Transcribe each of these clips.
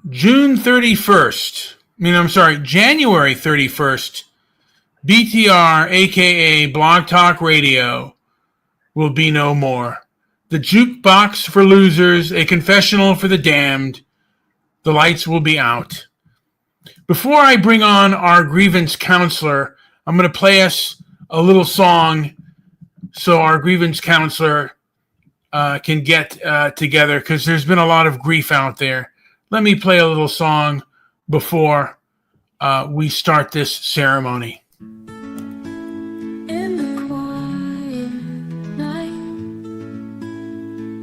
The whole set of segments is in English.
January 31st, BTR, aka Blog Talk Radio, will be no more. The jukebox for losers, a confessional for the damned. The lights will be out. Before I bring on our grievance counselor, I'm going to play us a little song so our grievance counselor can get together, because there's been a lot of grief out there. Let me play a little song before we start this ceremony. In the quiet night,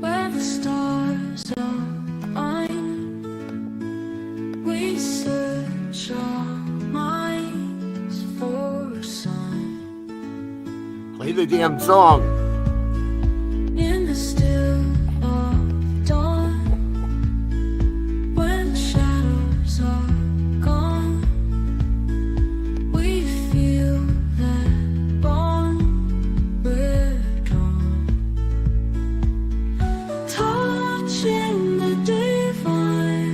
where the stars align, we search our minds for a sign. Play the damn song. In the still of dawn, when the shadows are gone, we feel that bond we're drawn, touching the divine.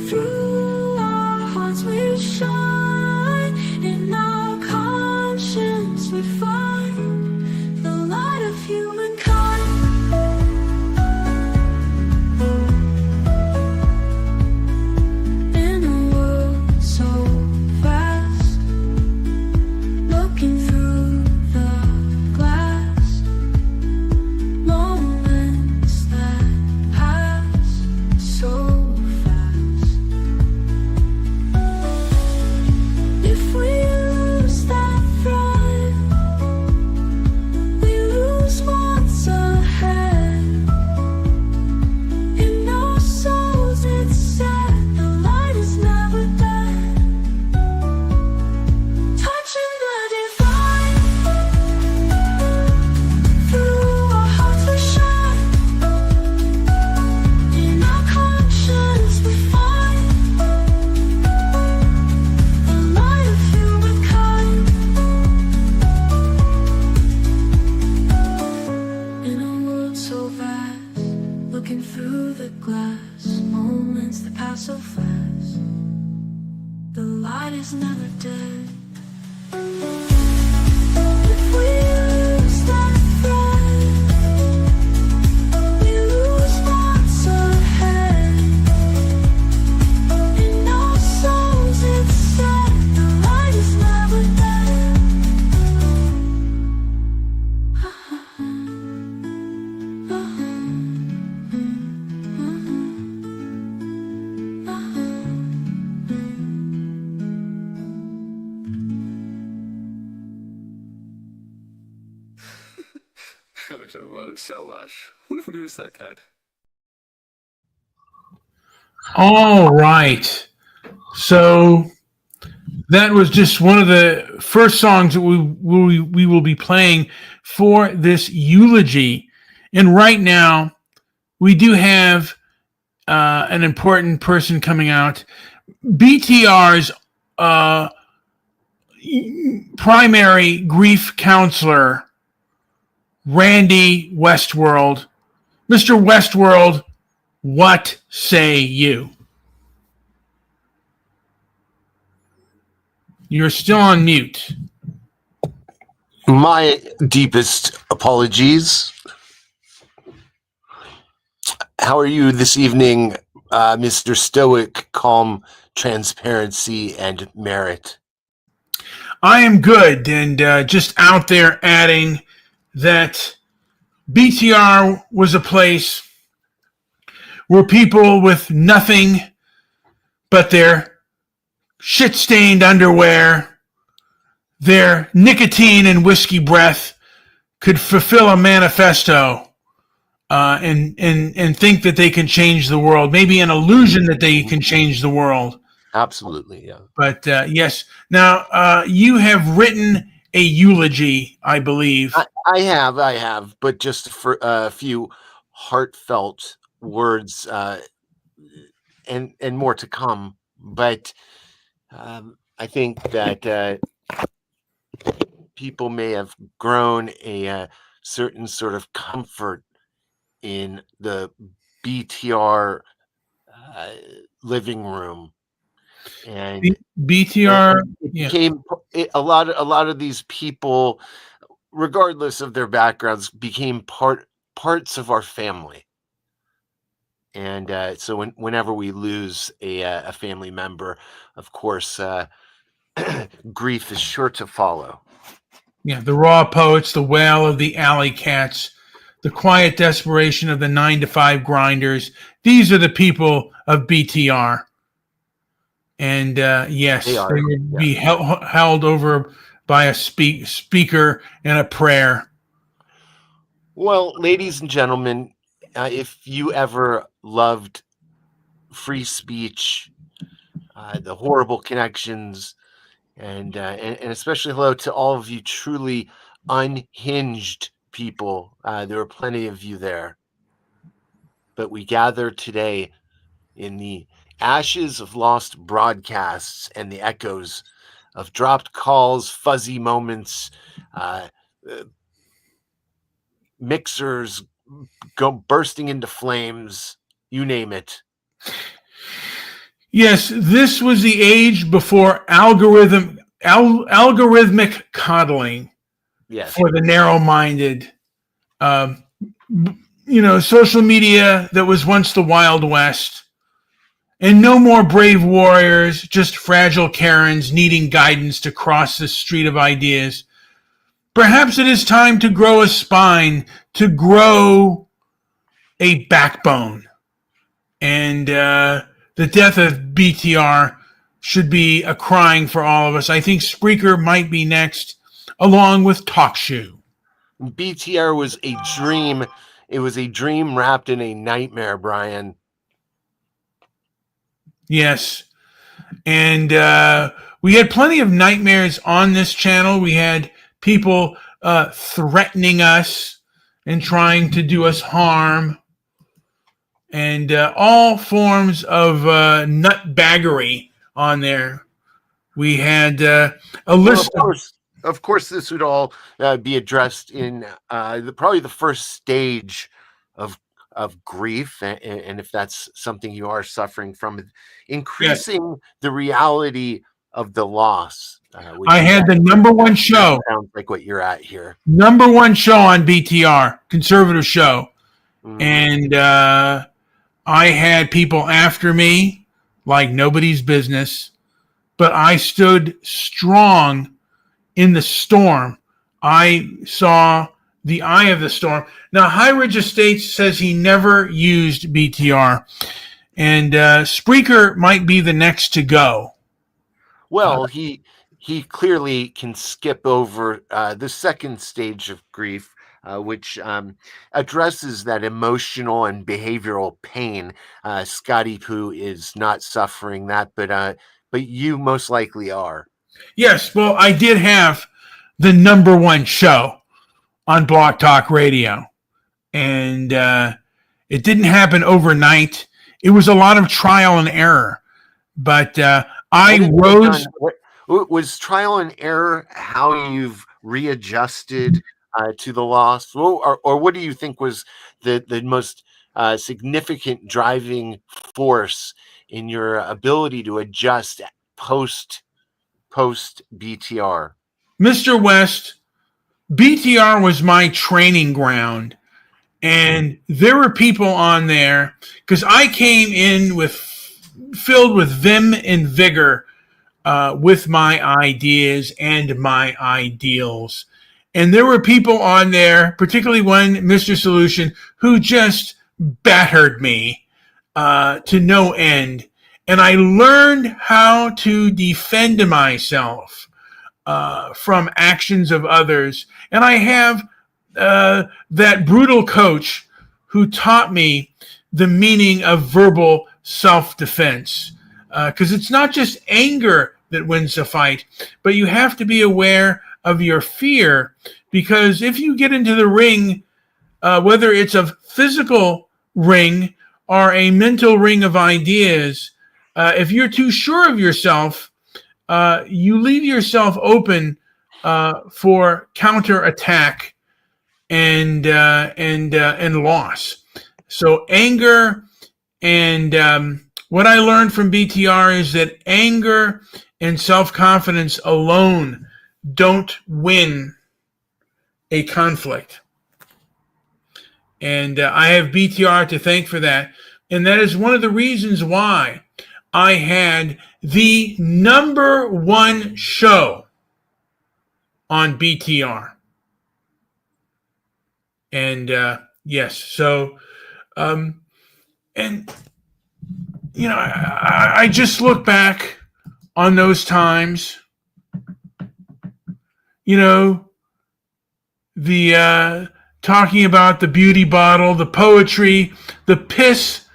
Through our hearts we shine, in our conscience we find the light of humankind. In a world so fast, looking through the glass, moments that pass so fast. If we lose that thread, we lose what's ahead. In our souls it's set, the light is never dead. Touching the divine, through our hearts we shine, in our conscience we find the light of humankind. In a world so vast, looking through the glass, moments that pass so fast, the light is never dead. If we lose that thread, we lose what's ahead. In our souls it's set, the light is never dead. I wish I loved so much. Who's that guy? All right. So that was just one of the first songs that we will be playing for this eulogy. And right now, we do have an important person coming out. BTR's primary grief counselor, Randy Westworld. Mr. Westworld, what say you? You're still on mute. My deepest apologies. How are you this evening, Mr. Stoic, Calm, Transparency, and Merit? I am good, and just out there adding that BTR was a place where people with nothing but their shit-stained underwear, their nicotine and whiskey breath could fulfill a manifesto and think that they can change the world. Maybe an illusion that they can change the world. Absolutely, yeah. But yes, now you have written a eulogy, I believe. I have, but just for a few heartfelt words, and more to come. But I think that people may have grown a certain sort of comfort in the BTR living room, and BTR, it yeah. became a lot of these people, regardless of their backgrounds, became parts of our family. And so whenever we lose a family member, of course, grief is sure to follow. Yeah, the raw poets, the wail of the alley cats, the quiet desperation of the 9 to 5 grinders. These are the people of BTR. And They yes, they are, would yeah. be held over by a speaker and a prayer. Well, ladies and gentlemen, if you ever loved free speech, the horrible connections, and especially hello to all of you truly unhinged people. There are plenty of you there, but we gather today in the ashes of lost broadcasts and the echoes of dropped calls, fuzzy moments, uh, uh, mixers go bursting into flames, you name it. Yes, this was the age before algorithmic coddling Yes. for the narrow-minded. Um, social media that was once the Wild West. And no more brave warriors, just fragile Karens needing guidance to cross the street of ideas. Perhaps it is time to grow a spine, to grow a backbone. And the death of BTR should be a crying for all of us. I think Spreaker might be next, along with TalkShoe. BTR was a dream. It was a dream wrapped in a nightmare, Brian. Yes. And we had plenty of nightmares on this channel. We had people threatening us and trying to do us harm, and all forms of nutbaggery on there. We had a list of course, this would all be addressed in probably the first stage of grief, and if that's something you are suffering from, increasing the reality of the loss. I had the number one show. Sounds like what you're at here. Number one show on BTR, conservative show. And I had people after me like nobody's business, but I stood strong in the storm. I saw the eye of the storm. Now, High Ridge Estates says he never used BTR, and Spreaker might be the next to go. Well, he clearly can skip over the second stage of grief, which addresses that emotional and behavioral pain. Scotty Poo is not suffering that, but you most likely are. Yes, well, I did have the number one show on Block Talk Radio, and it didn't happen overnight. It was a lot of trial and error, but I rose. Was trial and error how you've readjusted to the loss, or what do you think was the most significant driving force in your ability to adjust post BTR? Mr. West, BTR was my training ground, and there were people on there because I came in filled with vim and vigor with my ideas and my ideals. And there were people on there, particularly one Mr. Solution, who just battered me to no end. And I learned how to defend myself from actions of others. And I have that brutal coach who taught me the meaning of verbal self-defense. Because it's not just anger that wins a fight, but you have to be aware of your fear. Because if you get into the ring, whether it's a physical ring or a mental ring of ideas, if you're too sure of yourself, you leave yourself open for counterattack and loss. So anger and what I learned from BTR is that anger and self-confidence alone don't win a conflict. And I have BTR to thank for that. And that is one of the reasons why I had the #1 show on BTR. And yes, so, and, you know, I just look back on those times, you know, the talking about the beauty bottle, the poetry, the piss,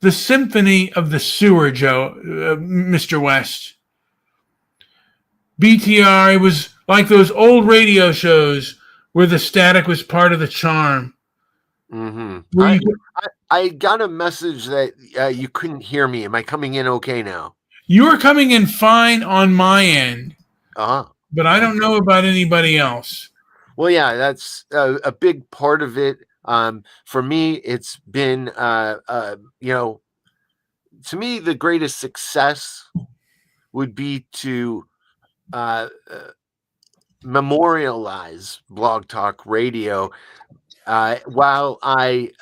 the symphony of the sewer, Mr. West. BTR, it was like those old radio shows where the static was part of the charm. Mm-hmm. I got a message that you couldn't hear me. Am I coming in okay now? You are coming in fine on my end, but I don't know about anybody else. Well, yeah, that's a big part of it. For me, it's been, you know, to me, the greatest success would be to memorialize Blog Talk Radio while I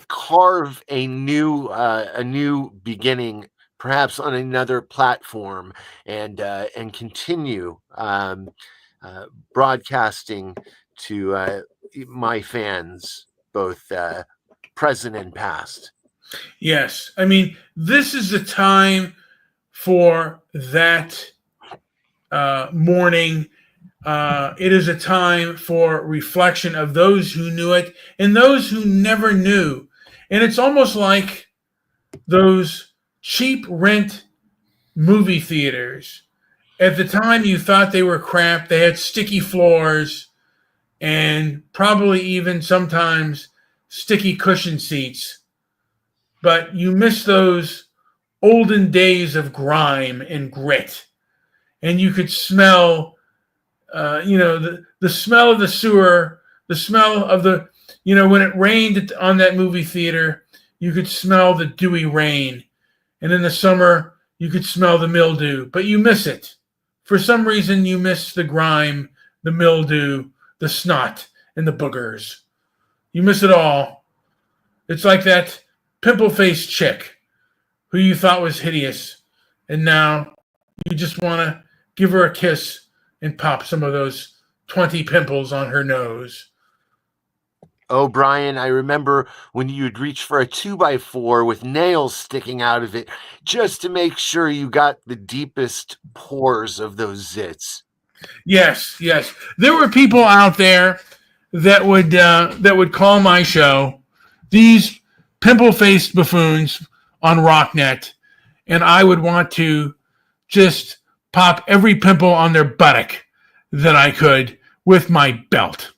carve a new beginning, perhaps on another platform, and continue broadcasting to my fans, both present and past. Yes, I mean, this is the time for that morning. It is a time for reflection of those who knew it and those who never knew. And it's almost like those cheap rent movie theaters. At the time, you thought they were crap. They had sticky floors and probably even sometimes sticky cushion seats. But you miss those olden days of grime and grit. And you could smell, the smell of the sewer, the smell of the, when it rained on that movie theater, you could smell the dewy rain. And in the summer, you could smell the mildew, but you miss it. For some reason, you miss the grime, the mildew, the snot, and the boogers. You miss it all. It's like that pimple-faced chick who you thought was hideous, and now you just want to give her a kiss and pop some of those 20 pimples on her nose. Oh, Brian, I remember when you'd reach for a 2x4 with nails sticking out of it just to make sure you got the deepest pores of those zits. Yes. There were people out there that would call my show these pimple-faced buffoons on Rocknet, and I would want to just pop every pimple on their buttock that I could with my belt.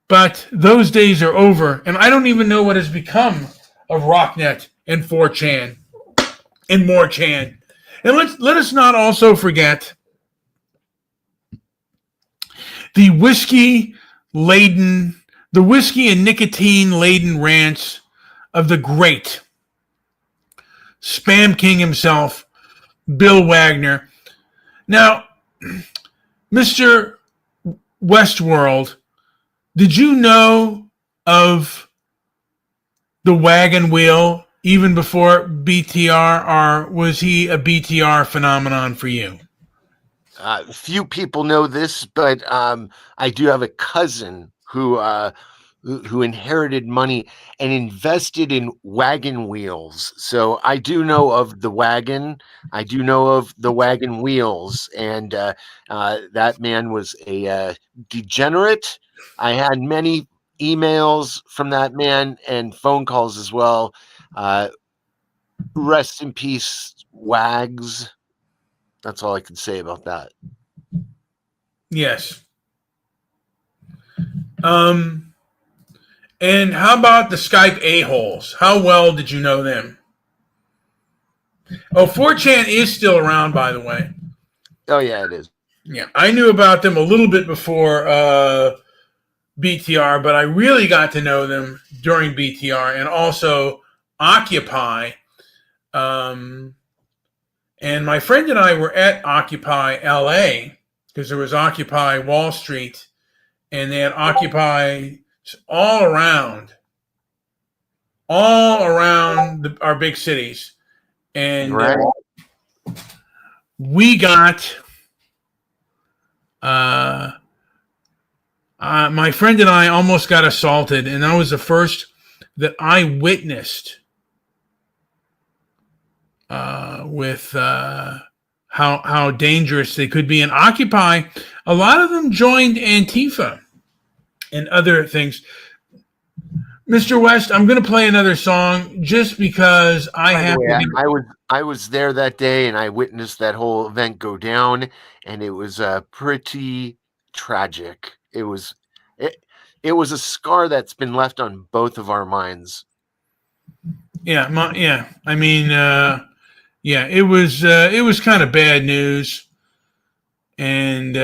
But those days are over, and I don't even know what has become of Rocknet and 4chan and morechan. And let us not also forget the whiskey and nicotine-laden rants of the great Spam King himself, Bill Wagner. Now, Mr. Westworld, did you know of the wagon wheel even before BTR, or was he a BTR phenomenon for you? Few people know this, but I do have a cousin who inherited money and invested in wagon wheels. So I do know of the wagon. I do know of the wagon wheels, and that man was a degenerate. I had many emails from that man and phone calls as well. Rest in peace, Wags. That's all I can say about that. Yes. And how about the Skype a-holes? How well did you know them? Oh, 4chan is still around, by the way. Oh, yeah, it is. Yeah, I knew about them a little bit before BTR, but I really got to know them during BTR, and also Occupy. And my friend and I were at Occupy LA because there was Occupy Wall Street, and they had Occupy all around our big cities. And Right. We got my friend and I almost got assaulted, and that was the first that I witnessed with how dangerous they could be. And Occupy, a lot of them joined Antifa and other things. Mr. West, I'm going to play another song just because I By the have way, to be. I was there that day, and I witnessed that whole event go down, and it was pretty tragic. It was a scar that's been left on both of our minds. Yeah, I mean, it was kind of bad news, and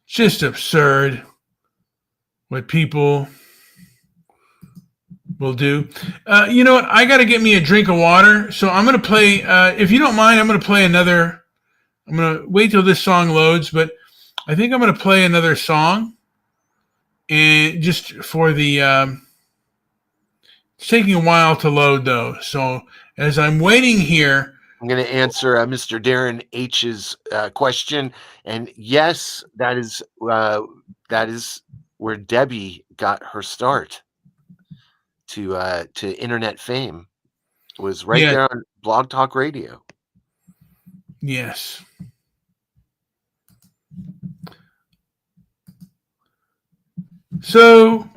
just absurd what people will do. You know what? I got to get me a drink of water, so I'm going to play. If you don't mind, I'm going to play another. I'm going to wait till this song loads, but I think I'm going to play another song, and just for the. It's taking a while to load though, so as I'm waiting here, I'm going to answer Mr. Darren H's question, and yes, that is where Debbie got her start to internet fame. It was right there on Blog Talk Radio. Yes. So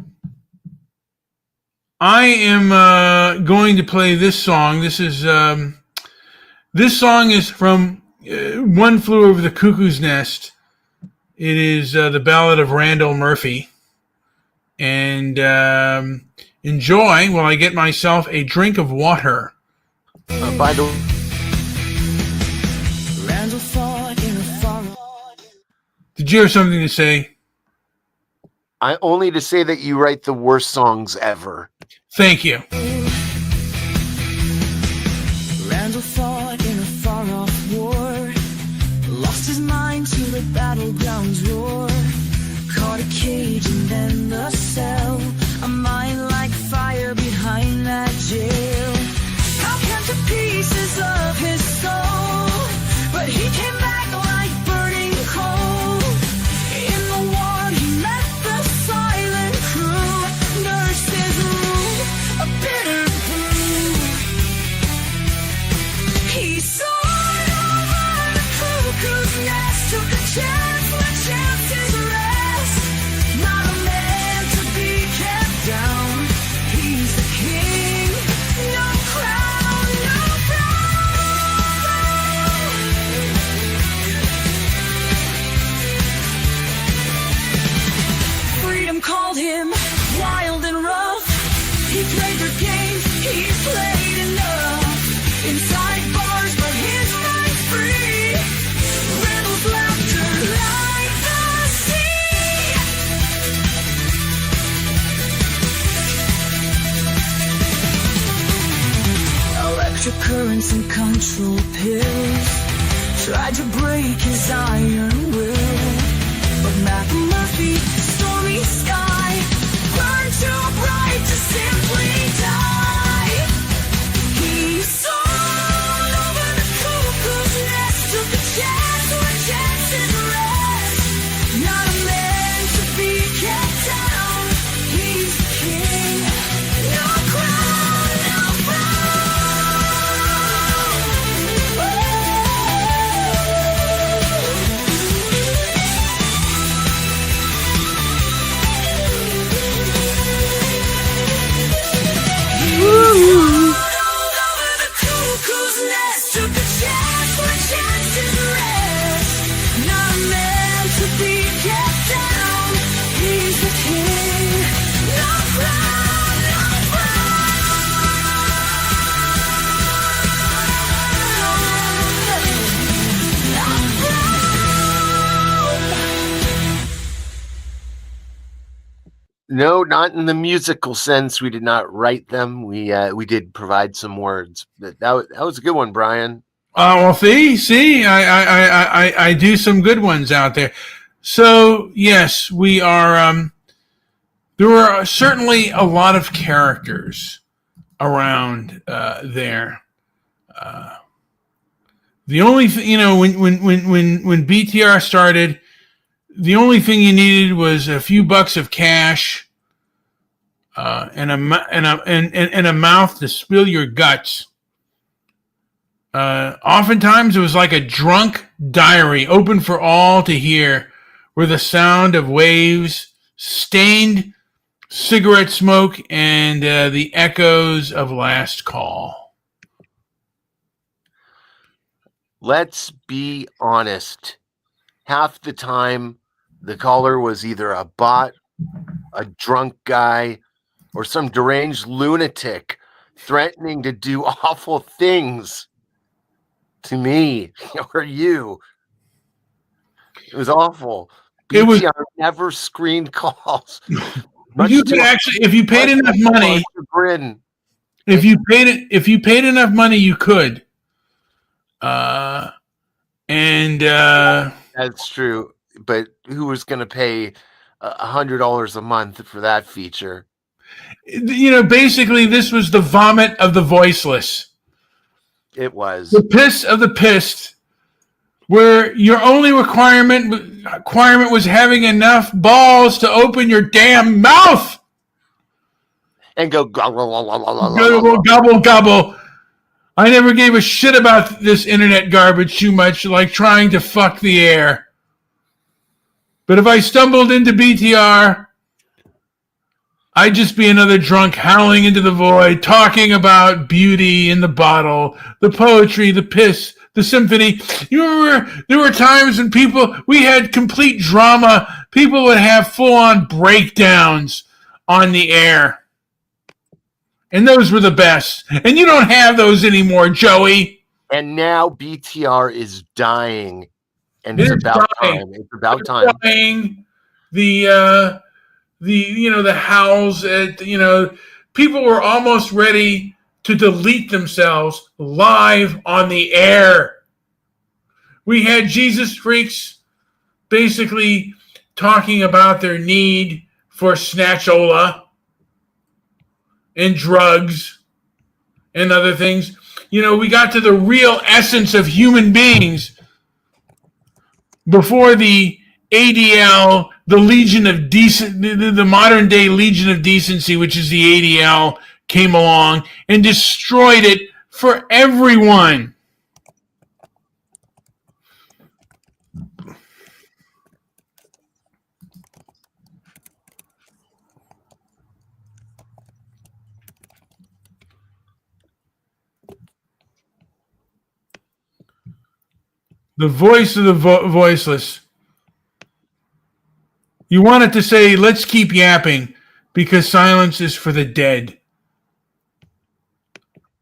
I am going to play this song. This song is from One Flew Over the Cuckoo's Nest. It is the Ballad of Randall Murphy. And enjoy while I get myself a drink of water. By the way, did you have something to say? only to say that you write the worst songs ever. Thank you. Randall fought in a far-off war, lost his mind to the battleground's roar, caught a cage and then the cell, a mind like fire behind that jail. How cut to pieces of his soul, but he came back like burning coal. In the war he met the silent crew, nursed his wound, a bitter brew. He soared over the cuckoo's nest, took a chance where chances rest. Not a man to be kept down. He's the king, no crown, no throne. Freedom called him wild and rough. He played their games, he played enough. Inside bars, but his mind's free. Randall's laughter like the sea. Electric currents and control pills tried to break his iron will, but Mac Murphy, stormy sky, burned too bright to simply die. He soared over the cuckoo's nest, took a chance where chances rest. Not a man to be kept down. He's the king, no crown, no throne. No, not in the musical sense. We did not write them. We did provide some words. But that was a good one, Brian. Well, see, I do some good ones out there. So yes, we are. There were certainly a lot of characters around there. The only thing, when BTR started, the only thing you needed was a few bucks of cash, and a mouth to spill your guts. Oftentimes it was like a drunk diary, open for all to hear, where the sound of waves, stained cigarette smoke, and the echoes of last call. Let's be honest. Half the time, the caller was either a bot, a drunk guy, or some deranged lunatic threatening to do awful things to me or you. It was awful. BTR never screened calls. You could actually, if you paid enough money, if you paid enough money, you could. That's true. But who was going to pay $100 a month for that feature? Basically, this was the vomit of the voiceless. It was the piss of the pissed, where your only requirement was having enough balls to open your damn mouth and go gobble, gobble, gobble. I never gave a shit about this internet garbage too much, like trying to fuck the air. But if I stumbled into BTR, I'd just be another drunk howling into the void, talking about beauty in the bottle, the poetry, the piss, the symphony. You remember there were times when we had complete drama. People would have full-on breakdowns on the air. And those were the best. And you don't have those anymore, Joey. And now BTR is dying. And it's about time. It's about time. Dying. The howls, people were almost ready to delete themselves live on the air. We had Jesus freaks basically talking about their need for snatchola and drugs and other things. We got to the real essence of human beings before the ADL, the Legion of the modern day Legion of Decency, which is the ADL, came along and destroyed it for everyone. The voice of the voiceless. You wanted to say, let's keep yapping, because silence is for the dead.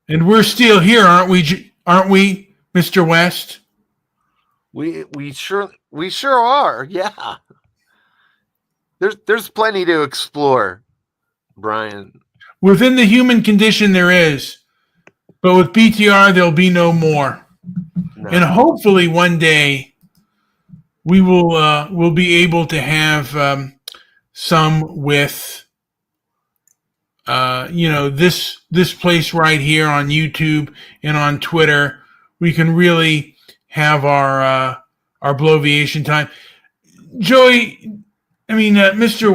And we're still here, aren't we, Mr. West? We sure are. Yeah. There's plenty to explore, Brian. Within the human condition there is, but with BTR there'll be no more. No. And hopefully one day we will be able to have some with this place right here on YouTube and on Twitter. We can really have our bloviation time. Joey, Mr.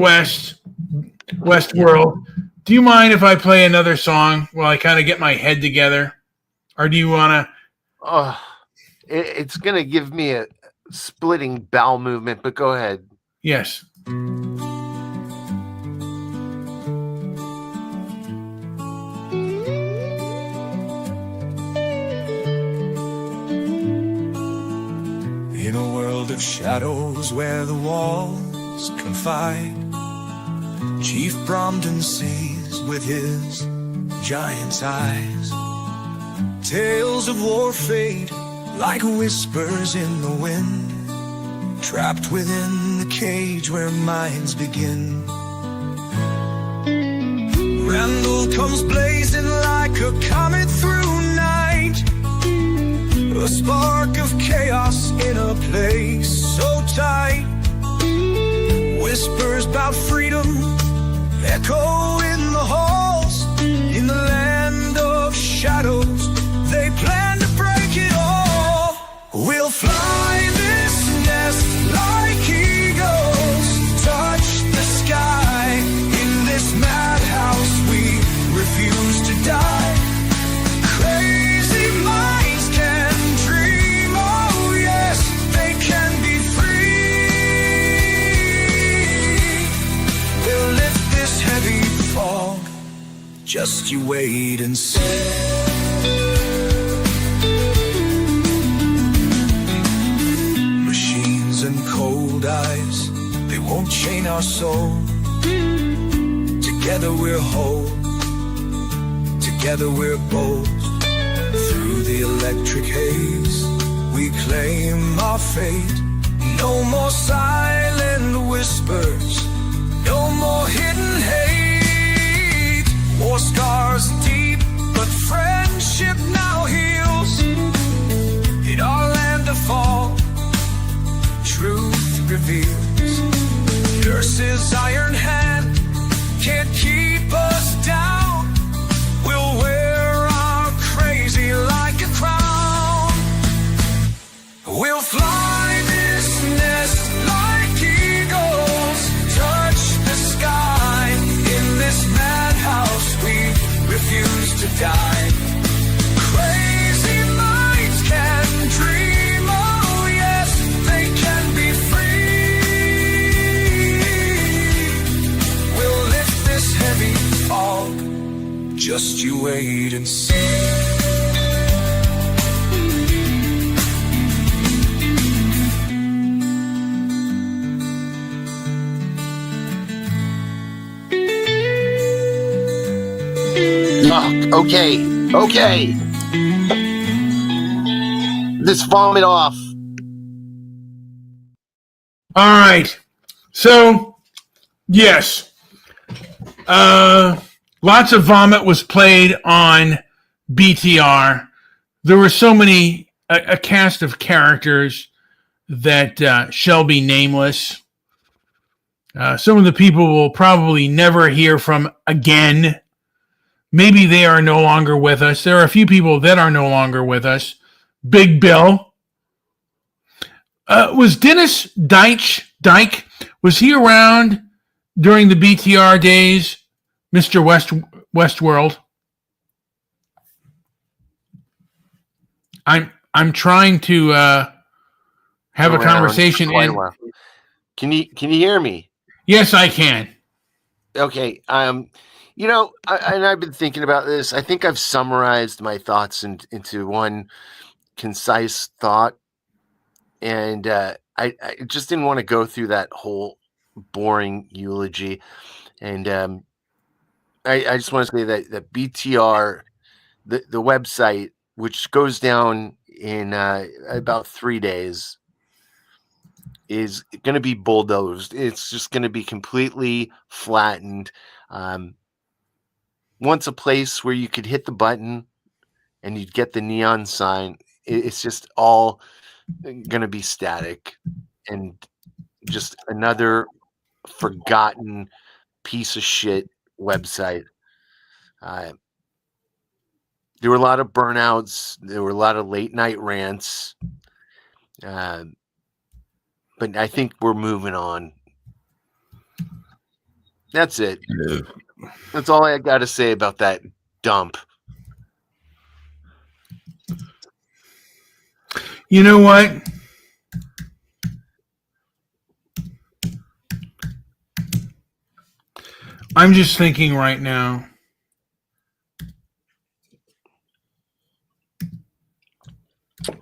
Westworld, do you mind if I play another song while I kind of get my head together? Or do you want to? It's going to give me a splitting bowel movement, but go ahead. Yes. In a world of shadows where the walls confide, Chief Bromden sees with his giant's eyes. Tales of war fade like whispers in the wind, trapped within the cage where minds begin. candle comes blazing like a comet through night. A spark of chaos in a place so tight. Whispers about freedom echo in the halls. In the land of shadows, they plan to break it all. We'll fly this nest like eagles, touch the sky. In this madhouse we refuse to die. Crazy minds can dream, oh yes, they can be free. We'll lift this heavy fog, just you wait and see. Machines and cold eyes, they won't chain our soul. Together we're whole, together we're bold. Through the electric haze, we claim our fate. No more silent whispers, no more hidden hate. War scars deep, but friendship now heals. In our land of fall, truth reveals. Nurse's iron hand can't keep us down. We'll wear our crazy like a crown. We'll fly this nest like eagles, touch the sky. In this madhouse we refuse to die. Crazy minds can dream, oh yes, they can be free. We'll lift this heavy fog, just you wait and see. Okay. This vomit off. All right. So, yes. Lots of vomit was played on BTR. There were so many, a cast of characters that shall be nameless. Some of the people will probably never hear from again. Maybe they are no longer with us. There are a few people that are no longer with us. Big Bill. Was Dennis Dyke, was he around during the BTR days, Mr. Westworld? I'm trying to have a conversation. Can you hear me? Yes, I can. Okay. And I've been thinking about this. I think I've summarized my thoughts into one concise thought. And I just didn't want to go through that whole boring eulogy. And I just want to say that BTR, the website, which goes down in about 3 days, is going to be bulldozed. It's just going to be completely flattened. Once a place where you could hit the button and you'd get the neon sign, it's just all going to be static and just another forgotten piece of shit website. There were a lot of burnouts. There were a lot of late night rants. But I think we're moving on. That's it. Yeah. That's all I got to say about that dump. You know what? I'm just thinking right now. I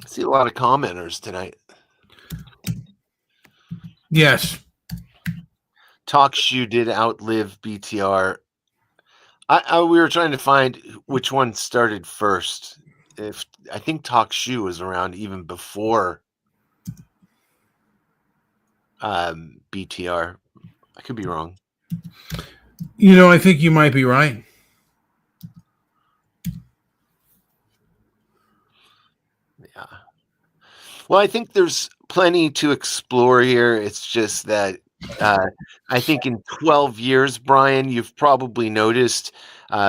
see a lot of commenters tonight. Yes. Talk Shoe did outlive BTR. We were trying to find which one started first. I think Talk Shoe was around even before BTR. I could be wrong. I think you might be right. Yeah. Well, I think there's plenty to explore here. It's just that I think in 12 years, Brian, you've probably noticed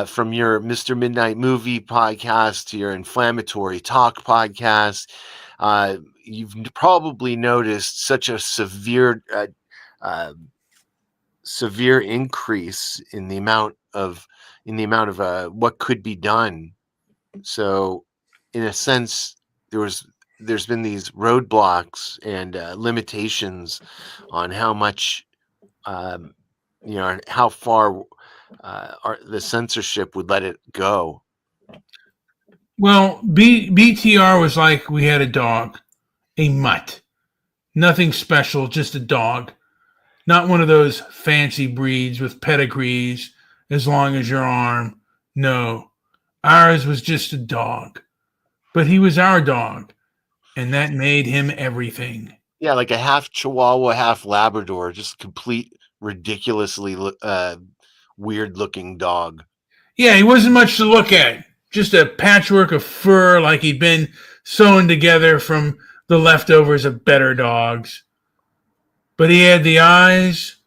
from your Mr. Midnight Movie podcast to your Inflammatory Talk podcast, you've probably noticed such a uh, severe increase in the amount of what could be done. So, in a sense, there's been these roadblocks and limitations on how much and how far the censorship would let it go. Well, BTR was like we had a dog, a mutt. Nothing special, just a dog. Not one of those fancy breeds with pedigrees as long as your arm. No, ours was just a dog. But he was our dog, and that made him everything. Yeah, like a half Chihuahua, half Labrador, just complete ridiculously weird looking dog. Yeah, he wasn't much to look at. Just a patchwork of fur like he'd been sewn together from the leftovers of better dogs. But he had the eyes,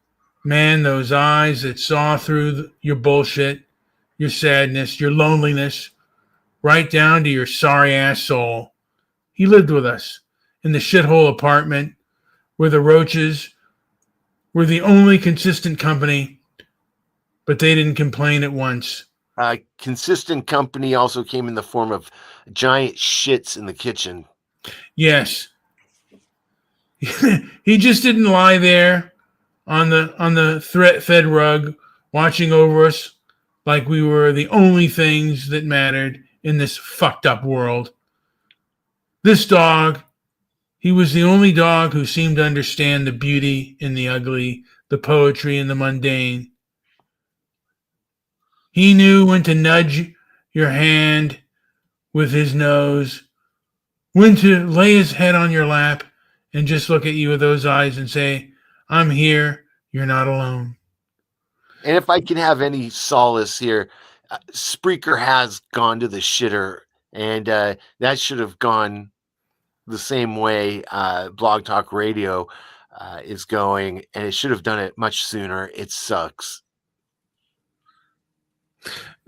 man, those eyes that saw through your bullshit, your sadness, your loneliness, right down to your sorry-ass soul. He lived with us in the shithole apartment where the roaches were the only consistent company, but they didn't complain at once. Consistent company also came in the form of giant shits in the kitchen. Yes. He just didn't lie there on the threat-fed rug watching over us like we were the only things that mattered in this fucked up world. This dog, he was the only dog who seemed to understand the beauty in the ugly, the poetry in the mundane. He knew when to nudge your hand with his nose, when to lay his head on your lap and just look at you with those eyes and say, I'm here, you're not alone. And if I can have any solace here, Spreaker has gone to the shitter, and that should have gone the same way Blog Talk Radio is going, and it should have done it much sooner. It sucks.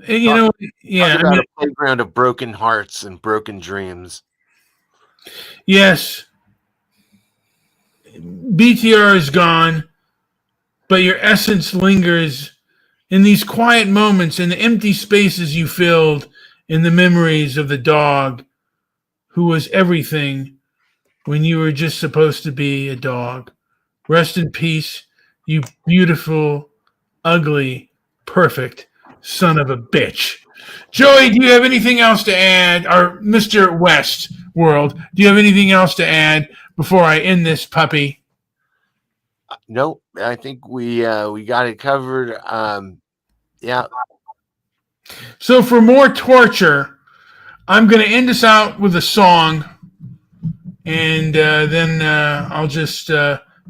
Yeah. A playground of broken hearts and broken dreams. Yes. BTR is gone, but your essence lingers in these quiet moments, in the empty spaces you filled, in the memories of the dog who was everything when you were just supposed to be a dog. Rest in peace, you beautiful, ugly, perfect son of a bitch. Joey, do you have anything else to add? Or Mr. West World, do you have anything else to add before I end this puppy? Nope, I think we got it covered. Yeah. So for more torture, I'm going to end us out with a song, and then I'll just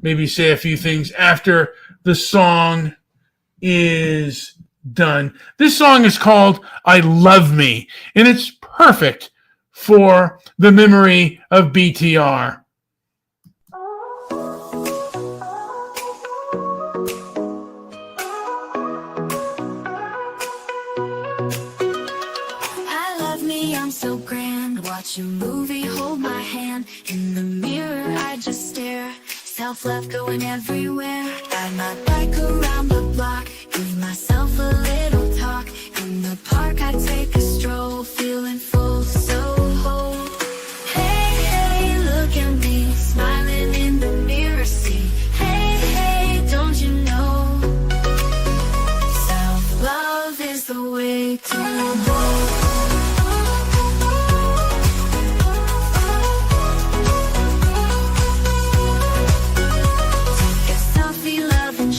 maybe say a few things after the song is done. This song is called I Love Me, and it's perfect for the memory of BTR. I love me, I'm so grand. Watch a movie, hold my hand. In the mirror, I just stare. Self-love going everywhere. Ride my bike around the block. Give myself a little talk. In the park, I take a stroll. Feeling full, so whole. Hey, hey, look at me. Smiling in the mirror, see. Hey, hey, don't you know? Self-love is the way to go. Selfie, love, and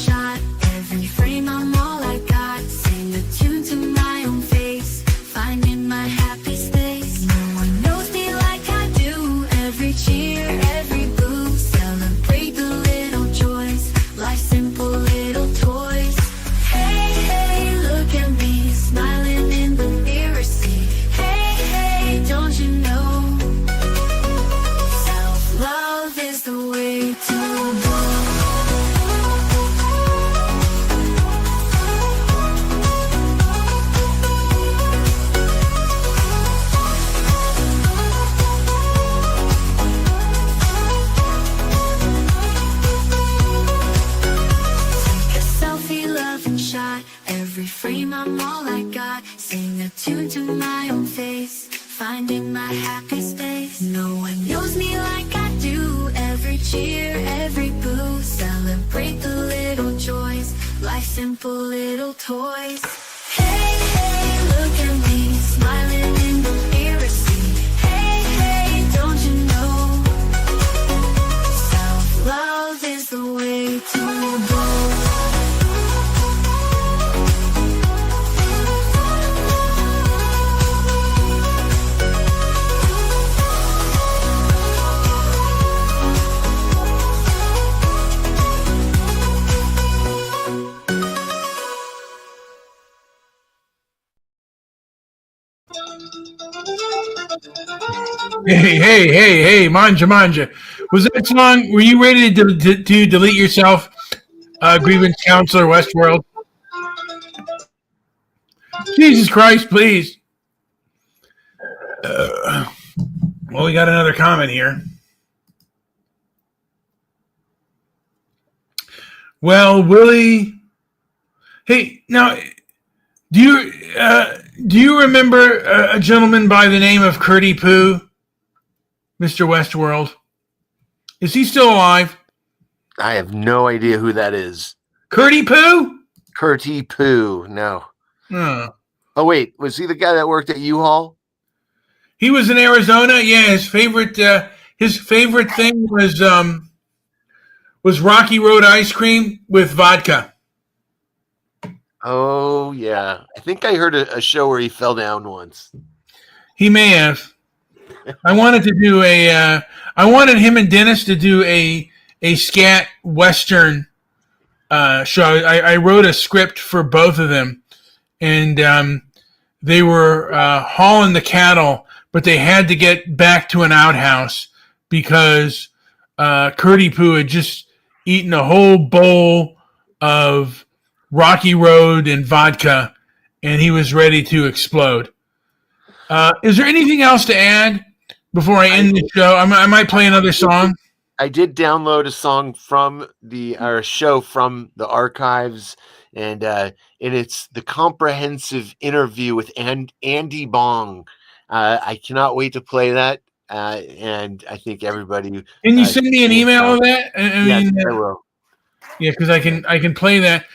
shot. Every frame I'm all I got. Sing a tune to my own face, finding my happy space. No one knows me like I do. Every cheer, every boo, celebrate the little joys, life's simple little toys. Hey, hey, look at me, smiling in the mirror, see. Hey, hey, don't you know, self-love is the way to go. Hey, manja. Was that song, were you ready to delete yourself, grievance counselor Westworld? Jesus Christ, please. Well, we got another comment here. Well, Willie, hey, now, do you remember a gentleman by the name of Curdy Poo, Mr. Westworld? Is he still alive? I have no idea who that is. Curdy Poo? Curty Poo. No. Oh. Oh, wait. Was he the guy that worked at U-Haul? He was in Arizona. Yeah, his favorite thing was Rocky Road ice cream with vodka. Oh, yeah. I think I heard a show where he fell down once. He may have. I wanted him and Dennis to do a scat western show. I wrote a script for both of them, and they were hauling the cattle, but they had to get back to an outhouse because Curdy Poo had just eaten a whole bowl of Rocky Road and vodka, and he was ready to explode. Is there anything else to add before I end the show? I might play another song. I did download a song from our show from the archives, and it's the comprehensive interview with Andy Bong. I cannot wait to play that, and I think everybody. Can you send me an email of that? Yes, I will. Yeah, because I can play that.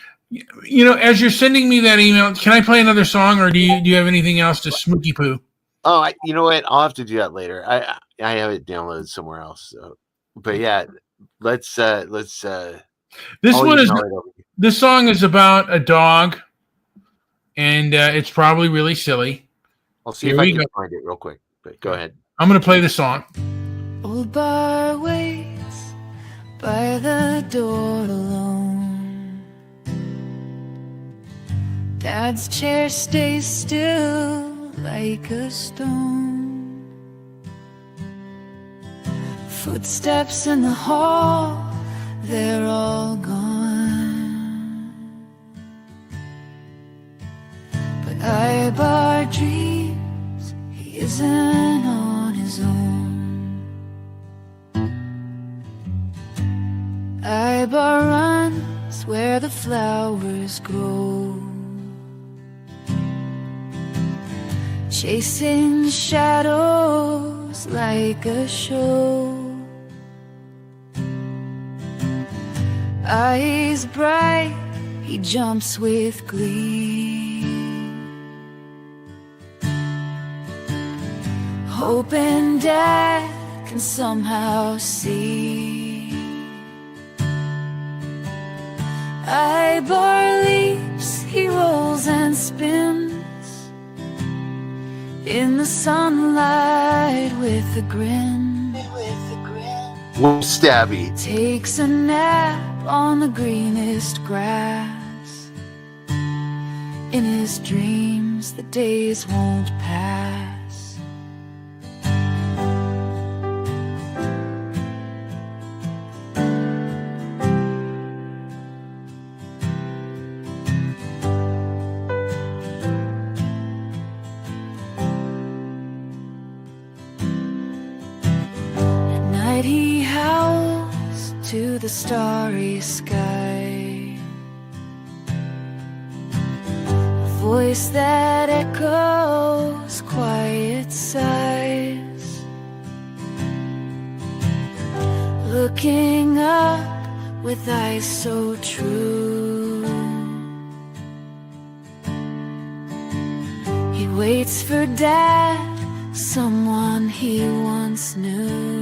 You know, as you're sending me that email, can I play another song, or do you have anything else to Smooky Poo? Oh, you know what? I'll have to do that later. I have it downloaded somewhere else. So, but yeah, let's. This song is about a dog, and it's probably really silly. I'll see if I can find it real quick. But go ahead. I'm gonna play the song. Old bar waits by the door alone. Dad's chair stays still like a stone. Footsteps in the hall, they're all gone. But Ibar dreams he isn't on his own. Ibar runs where the flowers grow, chasing shadows like a show. Eyes bright, he jumps with glee, hoping Dad can somehow see. Ibar leaps, he rolls and spins in the sunlight with a grin. Stabby takes a nap on the greenest grass. In his dreams, the days won't pass. He howls to the starry sky, voice that echoes quiet sighs, looking up with eyes so true. He waits for Dad, someone he once knew.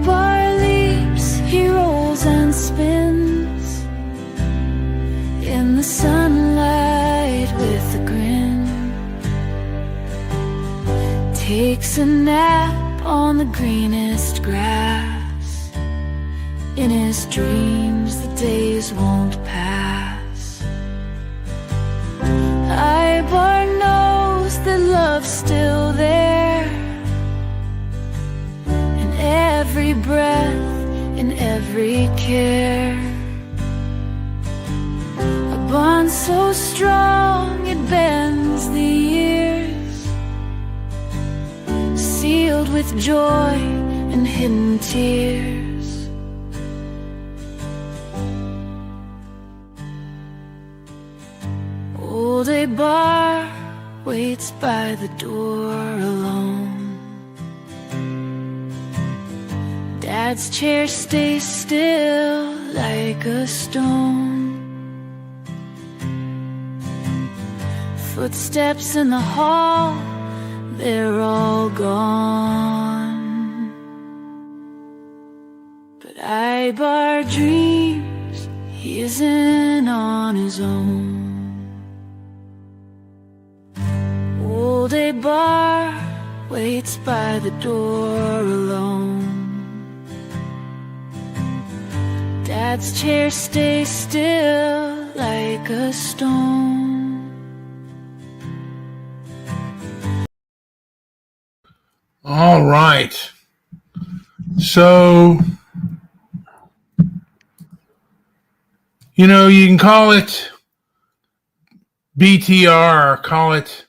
Bar leaps, he rolls and spins in the sunlight with a grin. Takes a nap on the greenest grass. In his dreams the days won't pass. Ibar knows that love's still there, in every breath, in every care. A bond so strong it bends the years, sealed with joy and hidden tears. Old Abar waits by the door alone. Dad's chair stays still like a stone. Footsteps in the hall, they're all gone. But Ibar dreams he isn't on his own. Old Abar waits by the door alone. Dad's chair stays still like a stone. All right. So, you know, you can call it BTR or call it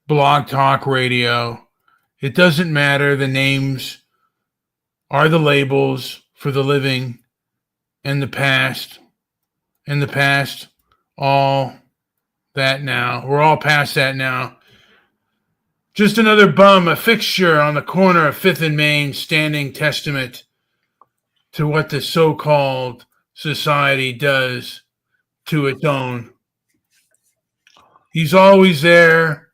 Blog Talk Radio. It doesn't matter. The names are the labels for the living and the past. In the past, all that now. We're all past that now. Just another bum, a fixture on the corner of 5th and Main, standing testament to what the so-called society does to its own. He's always there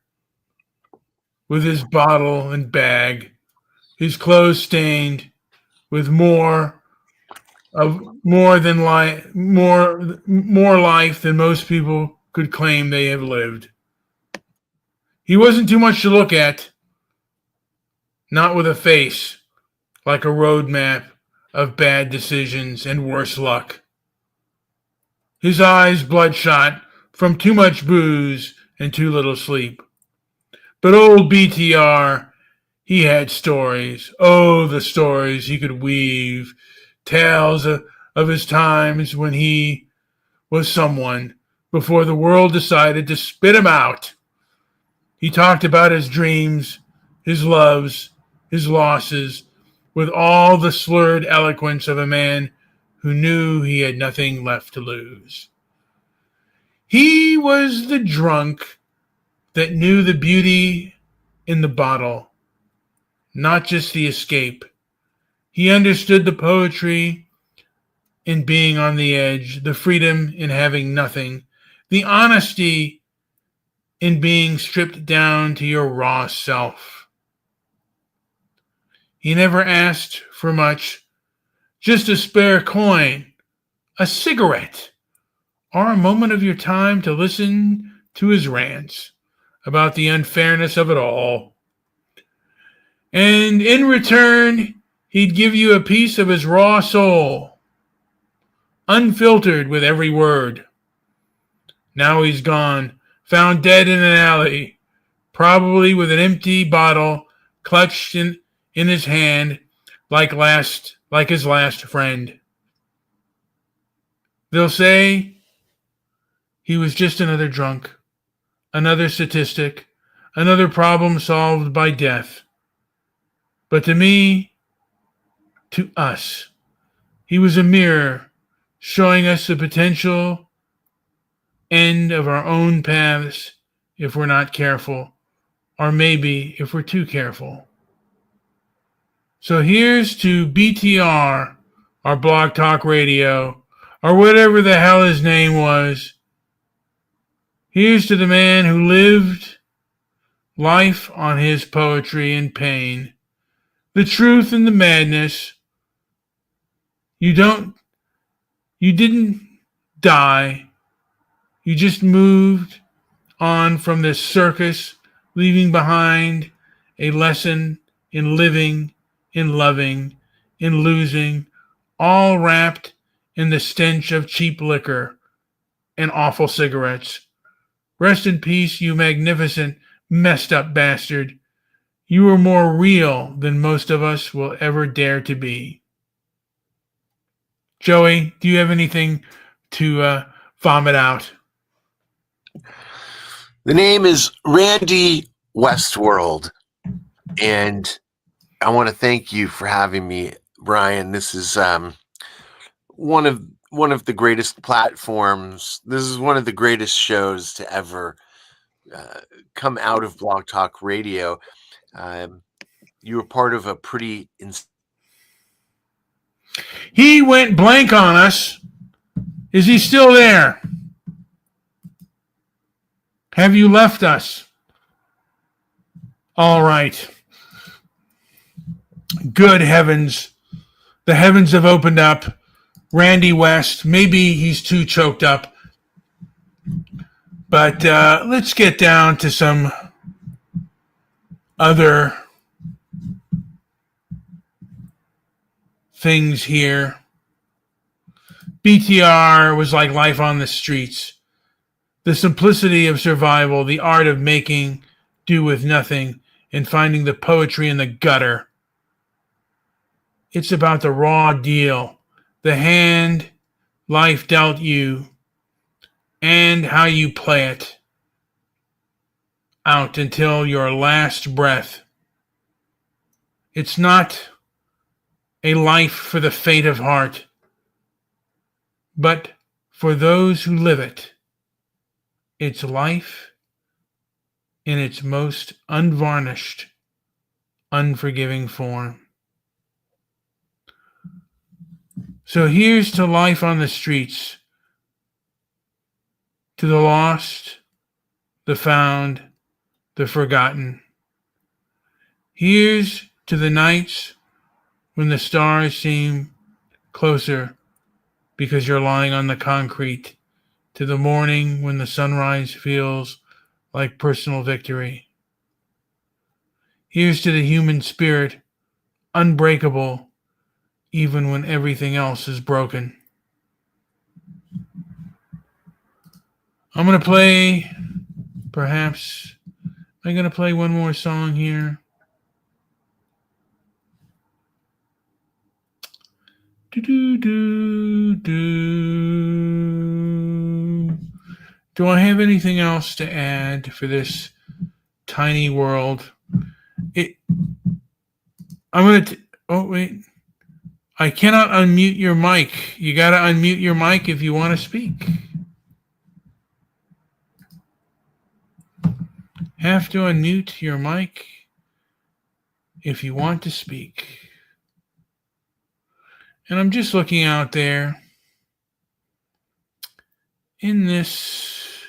with his bottle and bag, his clothes stained with more life than most people could claim they have lived. He wasn't too much to look at, not with a face like a roadmap of bad decisions and worse luck. His eyes bloodshot from too much booze and too little sleep. But old BTR, he had stories. Oh, the stories he could weave. Tales of his times when he was someone before the world decided to spit him out. He talked about his dreams, his loves, his losses, with all the slurred eloquence of a man who knew he had nothing left to lose. He was the drunk that knew the beauty in the bottle, not just the escape. He understood the poetry in being on the edge, the freedom in having nothing, the honesty in being stripped down to your raw self. He never asked for much, just a spare coin, a cigarette, or a moment of your time to listen to his rants about the unfairness of it all. And in return, he'd give you a piece of his raw soul, unfiltered with every word. Now he's gone, found dead in an alley, probably with an empty bottle clutched in his hand like his last friend. They'll say he was just another drunk, another statistic, another problem solved by death. But to me, to us, he was a mirror showing us the potential end of our own paths if we're not careful, or maybe if we're too careful. So here's to BTR, our Blog Talk Radio, or whatever the hell his name was. Here's to the man who lived life on his poetry and pain, the truth and the madness. You didn't die. You just moved on from this circus, leaving behind a lesson in living, in loving, in losing, all wrapped in the stench of cheap liquor and awful cigarettes. Rest in peace, you magnificent, messed up bastard. You were more real than most of us will ever dare to be. Joey, do you have anything to vomit out? The name is Randy Westworld, and I want to thank you for having me, Brian. This is one of the greatest platforms. This is one of the greatest shows to ever come out of Blog Talk Radio. You were part of a pretty... He went blank on us. Is he still there? Have you left us? All right. Good heavens. The heavens have opened up. Randy West, maybe he's too choked up. But let's get down to some other things here. BTR was like life on the streets. The simplicity of survival, the art of making do with nothing, and finding the poetry in the gutter. It's about the raw deal, the hand life dealt you, and how you play it out until your last breath. It's not a life for the faint of heart, but for those who live it. It's life in its most unvarnished, unforgiving form. So here's to life on the streets, to the lost, the found, the forgotten. Here's to the nights when the stars seem closer because you're lying on the concrete, to the morning when the sunrise feels like personal victory. Here's to the human spirit, unbreakable even when everything else is broken. I'm going to play, perhaps, I'm going to play one more song here. Do I have anything else to add for this tiny world? Oh, wait. I cannot unmute your mic. You got to unmute your mic if you want to speak. Have to unmute your mic if you want to speak. And I'm just looking out there in this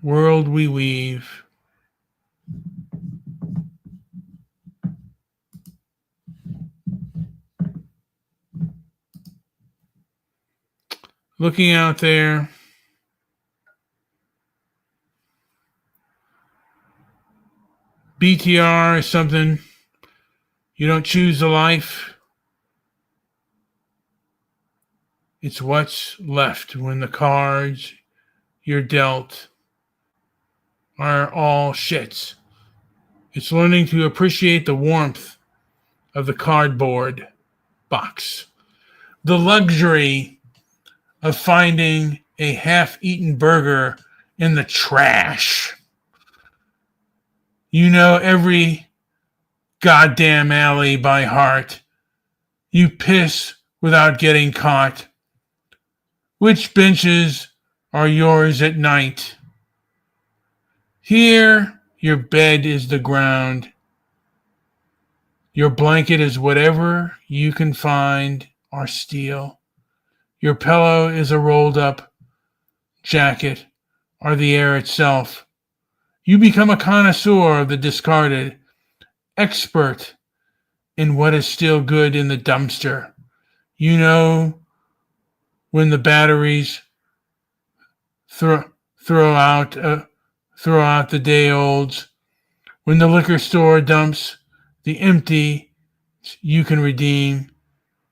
world we weave. Looking out there, BTR is something you don't choose the life. It's what's left when the cards you're dealt are all shits. It's learning to appreciate the warmth of the cardboard box, the luxury of finding a half-eaten burger in the trash. You know every goddamn alley by heart. You piss without getting caught. Which benches are yours at night? Here, your bed is the ground. Your blanket is whatever you can find or steal. Your pillow is a rolled up jacket or the air itself. You become a connoisseur of the discarded, expert in what is still good in the dumpster. You know when the batteries throw out the day olds, when the liquor store dumps the empty you can redeem,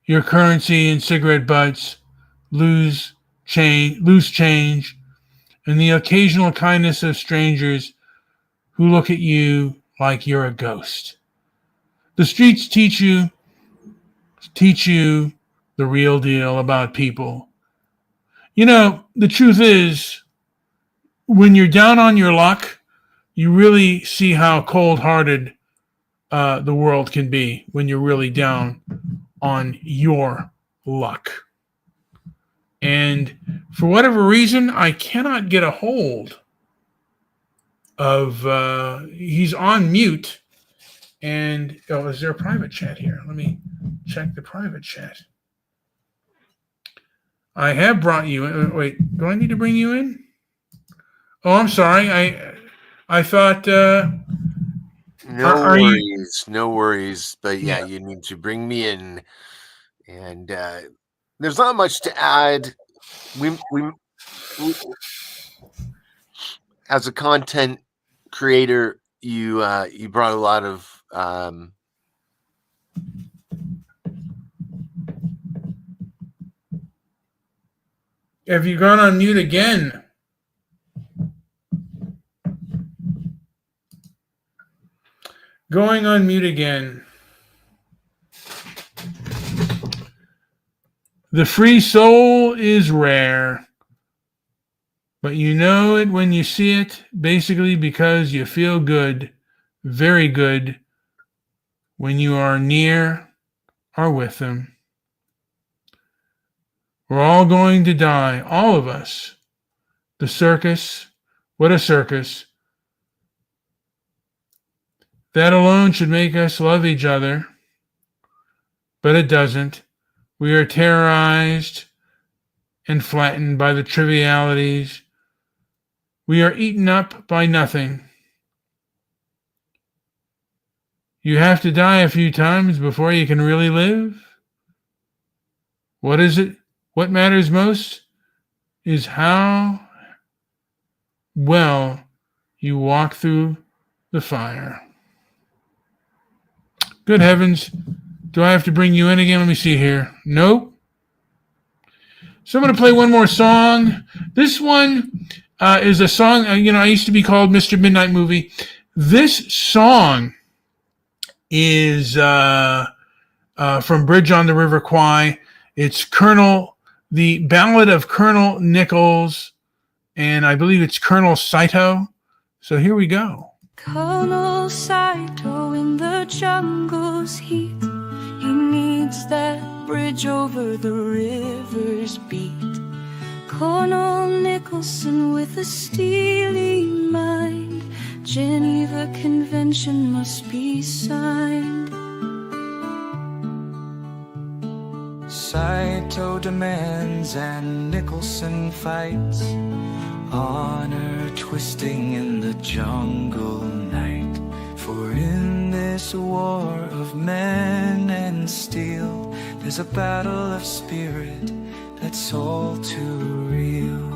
your currency and cigarette butts lose change, and the occasional kindness of strangers who look at you like you're a ghost. The streets teach you the real deal about people. You know, the truth is, when you're down on your luck, you really see how cold-hearted the world can be when you're really down on your luck. And for whatever reason, I cannot get a hold of, he's on mute. And, is there a private chat here? Let me check the private chat. I have brought you in. Wait, do I need to bring you in? Oh, I'm sorry. I thought... No worries. But yeah, you need to bring me in. And there's not much to add. We as a content creator, you brought a lot of Have you gone on mute again? Going on mute again. The free soul is rare, but you know it when you see it, basically because you feel good, very good, when you are near or with them. We're all going to die, all of us. The circus, what a circus. That alone should make us love each other, but it doesn't. We are terrorized and flattened by the trivialities. We are eaten up by nothing. You have to die a few times before you can really live. What is it? What matters most is how well you walk through the fire. Good heavens. Do I have to bring you in again? Let me see here. Nope. So I'm going to play one more song. This one is a song, I used to be called Mr. Midnight Movie. This song is from Bridge on the River Kwai. It's the Ballad of Colonel Nichols, and I believe it's Colonel Saito. So here we go. Colonel Saito in the jungle's heat. He needs that bridge over the river's beat. Colonel Nicholson with a steely mind. Geneva Convention must be signed. Saito demands and Nicholson fights. Honor twisting in the jungle night. For in this war of men and steel, there's a battle of spirit that's all too real.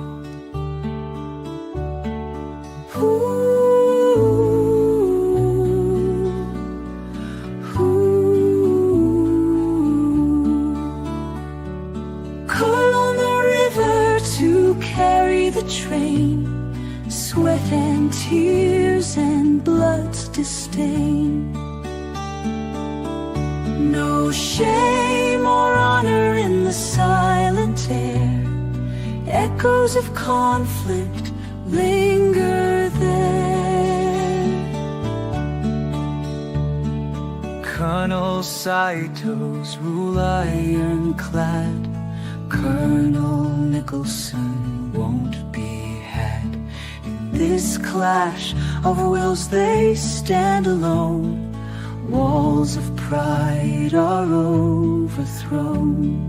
Call on the river to carry the train. Sweat and tears and blood's disdain. No shame or honor in the silent air. Echoes of conflict linger there. Colonel Saito's rule ironclad. Colonel Nicholson won't be had. In this clash of wills they stand alone. Walls of pride are overthrown.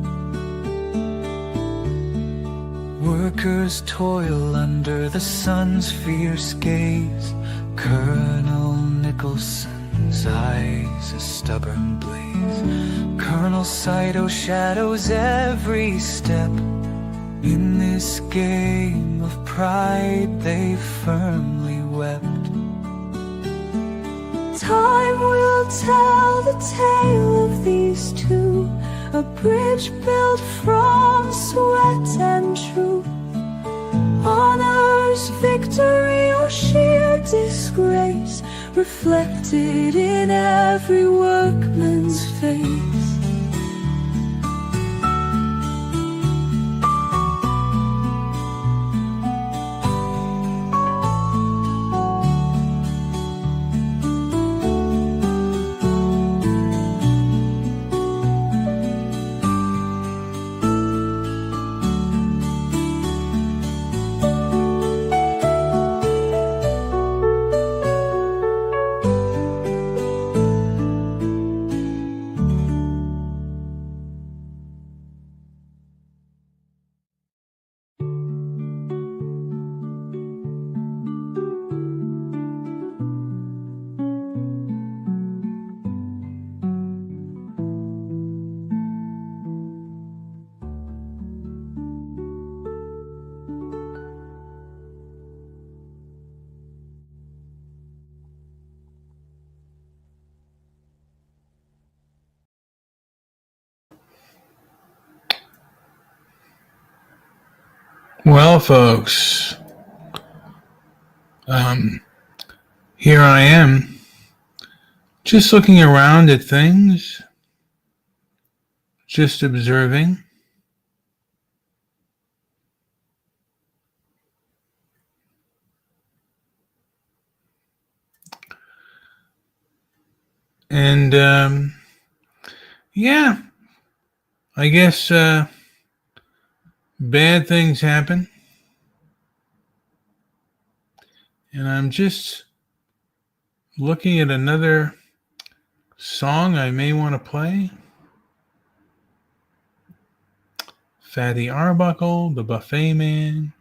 Workers toil under the sun's fierce gaze. Colonel Nicholson's eyes a stubborn blaze. Colonel Saito shadows every step. In this game of pride they firmly wept. Time will tell the tale of these two, a bridge built from sweat and truth. Honor's victory or sheer disgrace, reflected in every workman's face. Well, folks, here I am, just looking around at things, just observing. And, yeah, I guess, bad things happen. And I'm just looking at another song I may want to play. Fatty Arbuckle, The Buffet Man,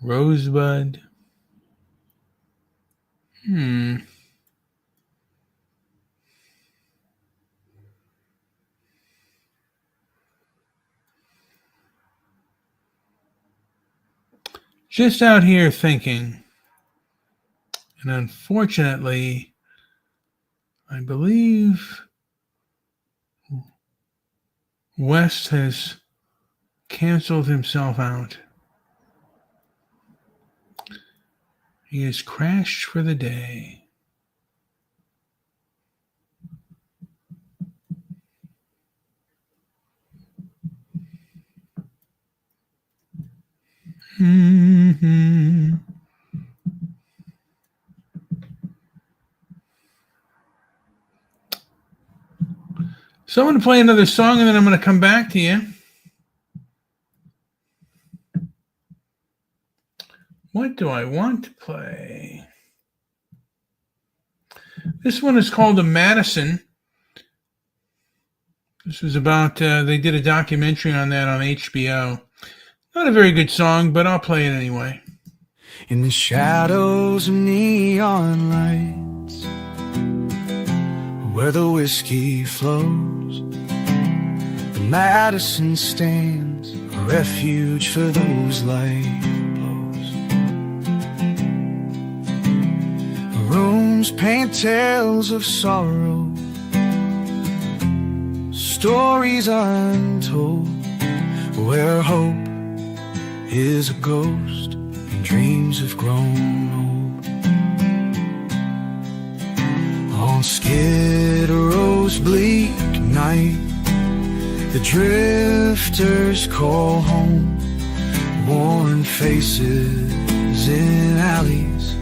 Rosebud. Just out here thinking, and unfortunately, I believe West has canceled himself out. He has crashed for the day. So I'm going to play another song and then I'm going to come back to you. What do I want to play? This one is called The Madison. This was about, they did a documentary on that on HBO. Not a very good song, but I'll play it anyway. In the shadows of neon lights, where the whiskey flows, the Madison stands, a refuge for those life blows. The rooms paint tales of sorrow, stories untold, where hope is a ghost and dreams have grown old. On Skid Row's bleak night, the drifters call home, worn faces in alleys,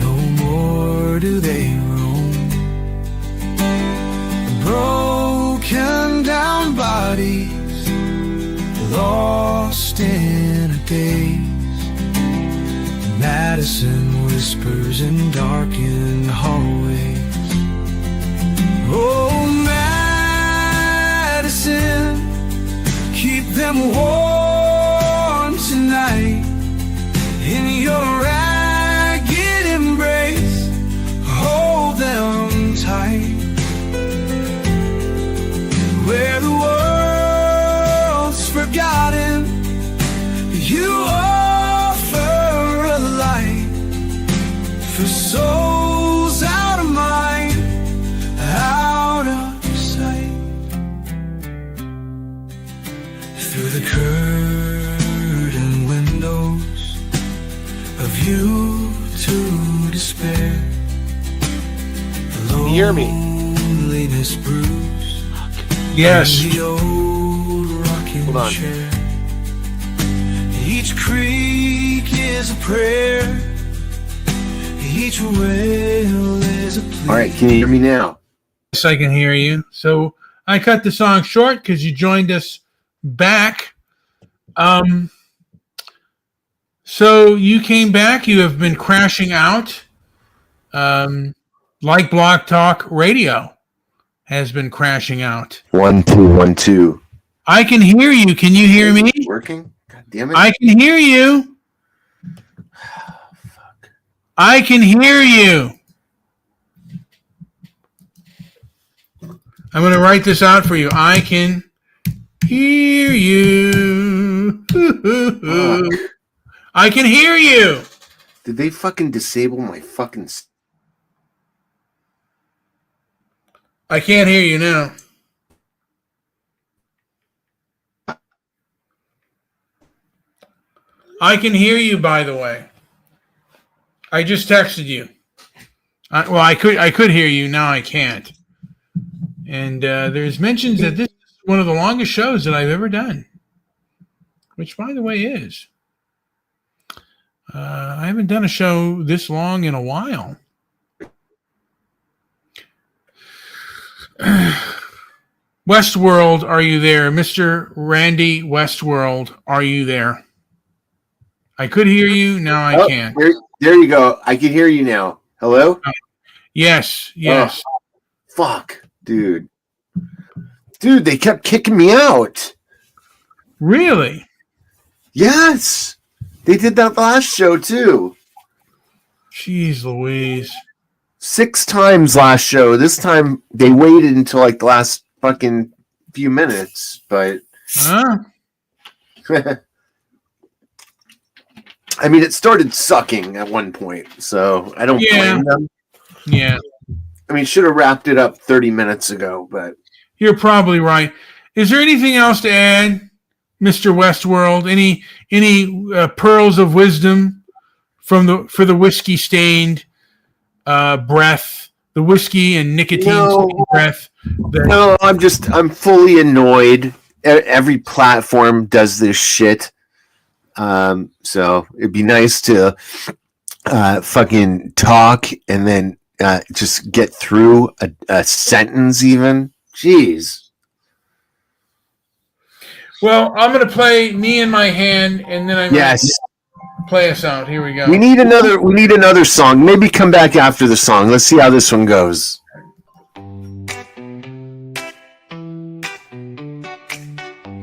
no more do they roam. The in a daze. Madison whispers in darkened hallways. Oh, Madison, keep them warm tonight. In your ragged embrace, hold them tight. Where the world's forgotten, you offer a light for souls out of mind, out of sight. Through the curtain windows of you to despair, Can you hear me? loneliness brews. Yes. The old rocking Hold on. chair. Each creak is a prayer. Each wail is a plea. All right, can you hear me now? Yes, I can hear you. So I cut the song short because you joined us back. So you came back. You have been crashing out, like Block Talk Radio has been crashing out. 1 2 1 2. I can hear you. Can you hear me? Working? God damn it! I can hear you. I can hear you. I'm going to write this out for you. I can hear you. I can hear you. Did they fucking disable my fucking? I can't hear you now. I can hear you, by the way. I just texted you. I could hear you. Now I can't. And there's mentions that this is one of the longest shows that I've ever done, which, by the way, is. I haven't done a show this long in a while. Westworld, are you there? Mr. Randy Westworld, are you there? I could hear you. Now I can't. There you go. I can hear you now. Hello? Yes. Oh, fuck, dude. Dude, they kept kicking me out. Really? Yes. They did that last show, too. Jeez Louise. 6 times last show. This time they waited until like the last fucking few minutes, but Huh? I mean, it started sucking at one point, so I don't blame them. Yeah. I mean, should have wrapped it up 30 minutes ago, but You're probably right. Is there anything else to add, Mr. Westworld? Any pearls of wisdom for the whiskey stained breath, the whiskey and nicotine stained breath? No, I'm fully annoyed. Every platform does this shit. So it'd be nice to fucking talk and then just get through a sentence even. Jeez. Well, I'm going to play Me in My Hand, and then I'm going to play us out. Here we go. We need another song. Maybe come back after the song. Let's see how this one goes.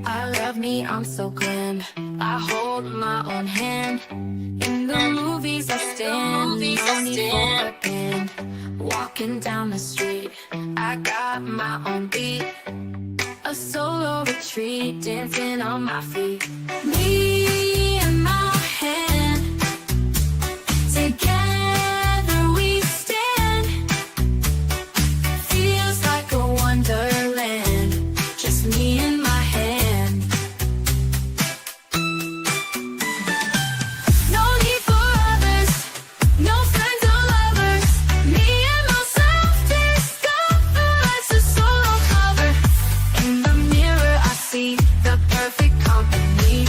I love me, I'm so glam. I hold my own hand. In the movies I stand. No need for a band. Walking down the street, I got my own beat. A solo retreat, dancing on my feet. Me and my hand. Together we stand. Feels like a wonderland. Just me and my hand. No need for others. No friends or lovers. Me and myself discover life's a solo cover. In the mirror I see the perfect company.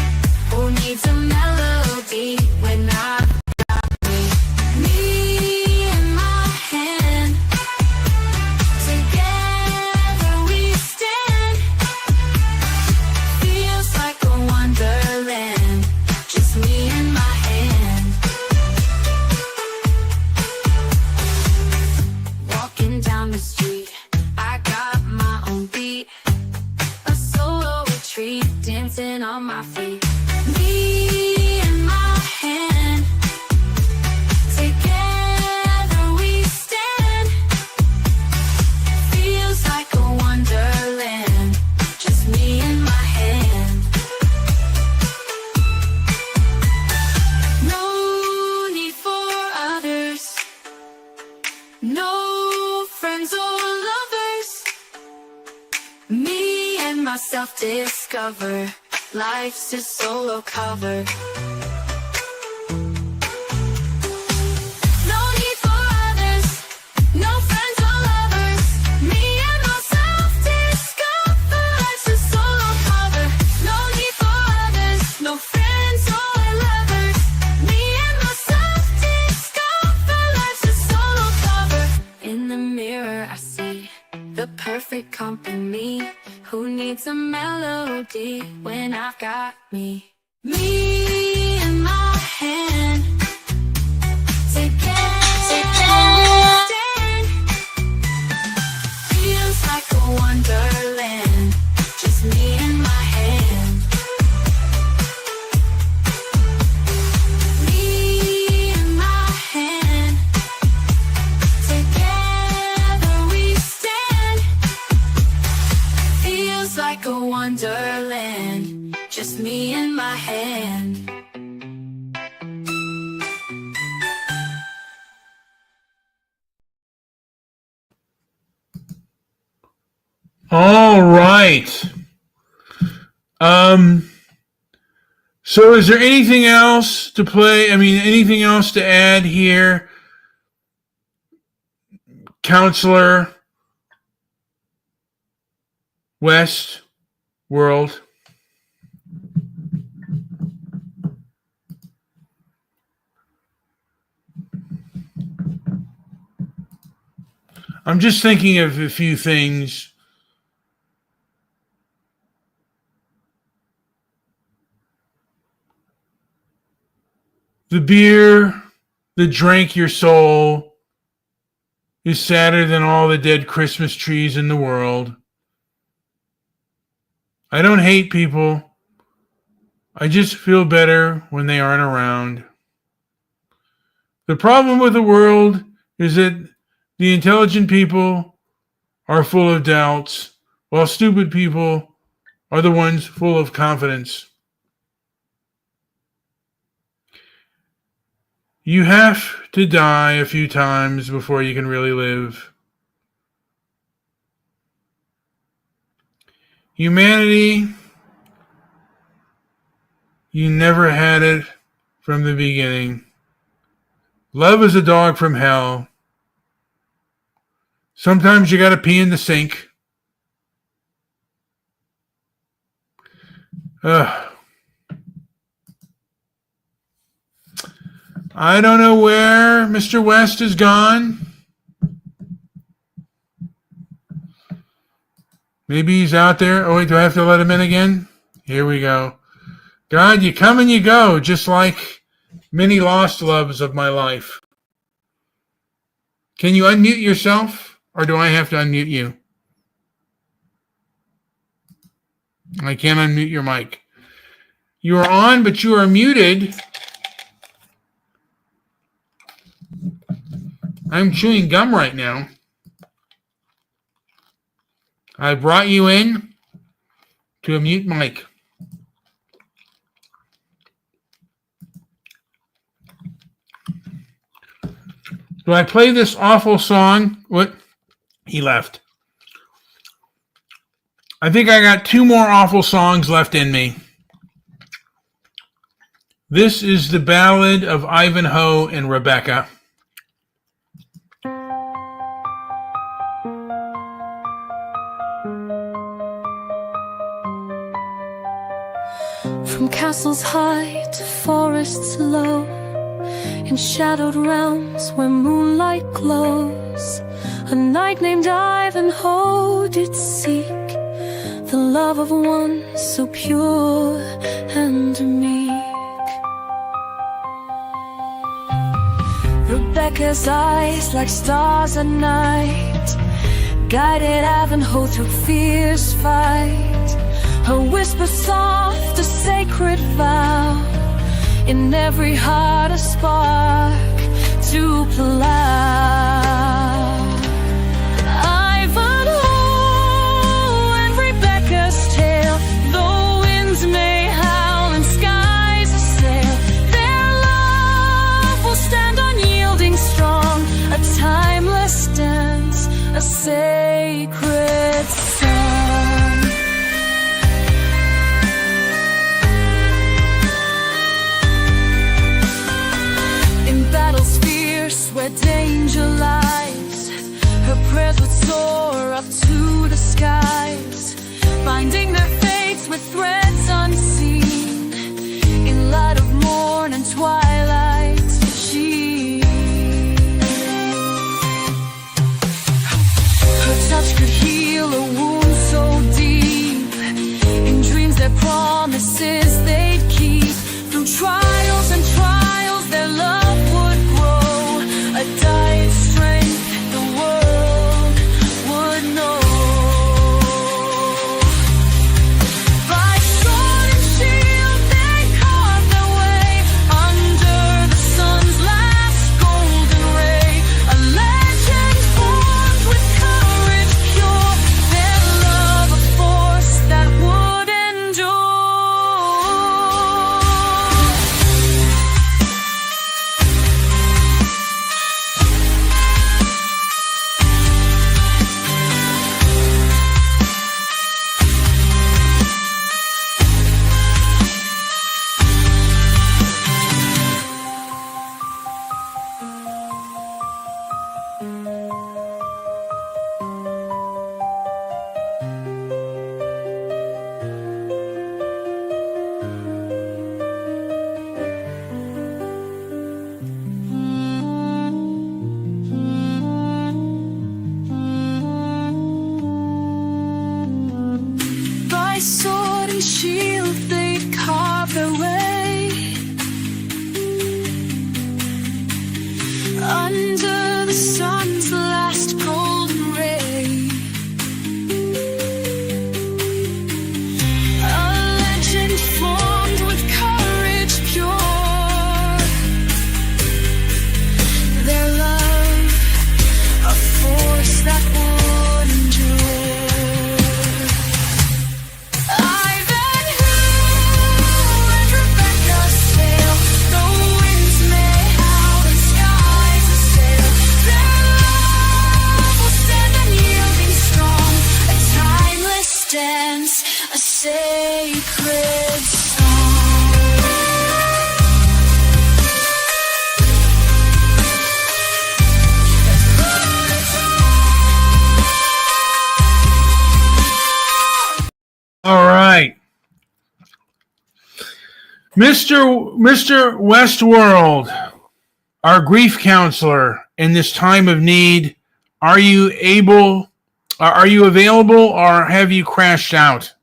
dancing on my feet. Me and my hand, together we stand. Feels like a wonderland, just me and my hand. No need for others, no friends or lovers. Me and myself discover life's a solo cover. No need for others, no friends or lovers. Me and myself discover life's a solo cover. No need for others, no friends or lovers. Me and myself discover life's a solo cover. In the mirror I see the perfect company. Who needs a melody when I've got me? Me and my hand, together stand. Feels like a wonderland, just me and my hand. Me and my hand, together we stand. Feels like a wonderland, just me and my hand. All right. So is there anything else to play? I mean, anything else to add here? Counselor West World. I'm just thinking of a few things. The beer that drank your soul is sadder than all the dead Christmas trees in the world. I don't hate people. I just feel better when they aren't around. The problem with the world is that the intelligent people are full of doubts, while stupid people are the ones full of confidence. You have to die a few times before you can really live. Humanity, you never had it from the beginning. Love is a dog from hell. Sometimes you gotta pee in the sink. I don't know where Mr. West is gone. Maybe he's out there. Oh, wait, do I have to let him in again? Here we go. God, you come and you go, just like many lost loves of my life. Can you unmute yourself, or do I have to unmute you? I can't unmute your mic. You are on, but you are muted. I'm chewing gum right now. I brought you in to a mute mic. Do I play this awful song? What? He left. I think I got 2 more awful songs left in me. This is the Ballad of Ivanhoe and Rebecca. From castles high to forests low, in shadowed realms where moonlight glows, a knight named Ivanhoe did seek the love of one so pure and meek. Rebecca's eyes like stars at night guided Ivanhoe through fierce fight. Her whisper soft in every heart a spark to plow. Ivanhoe and Rebecca's tale, though winds may howl and skies assail, their love will stand unyielding strong, a timeless dance, a sacred song. In battles fierce where danger lies, her prayers would soar up to the skies, binding their fates with threads unseen, in light of morn and twilight sheen. Her touch could heal a wound so deep, in dreams their promises they'd keep. Through trials and trials their love would grow, a diet strength the world would know. By sword and shield they carved their way under the sun's last golden ray, a legend formed with courage pure, their love a force that would endure. By sword and shield they carve their way under the sun's last golden ray, a legend formed with courage pure, their love a force that would endure. Ivanhoe and Rebecca's tale, though winds may howl and skies assail, their love will stand unyielding strong, a timeless dance, a sacred song. All right. Mr. Westworld, our grief counselor in this time of need, are you available, or have you crashed out?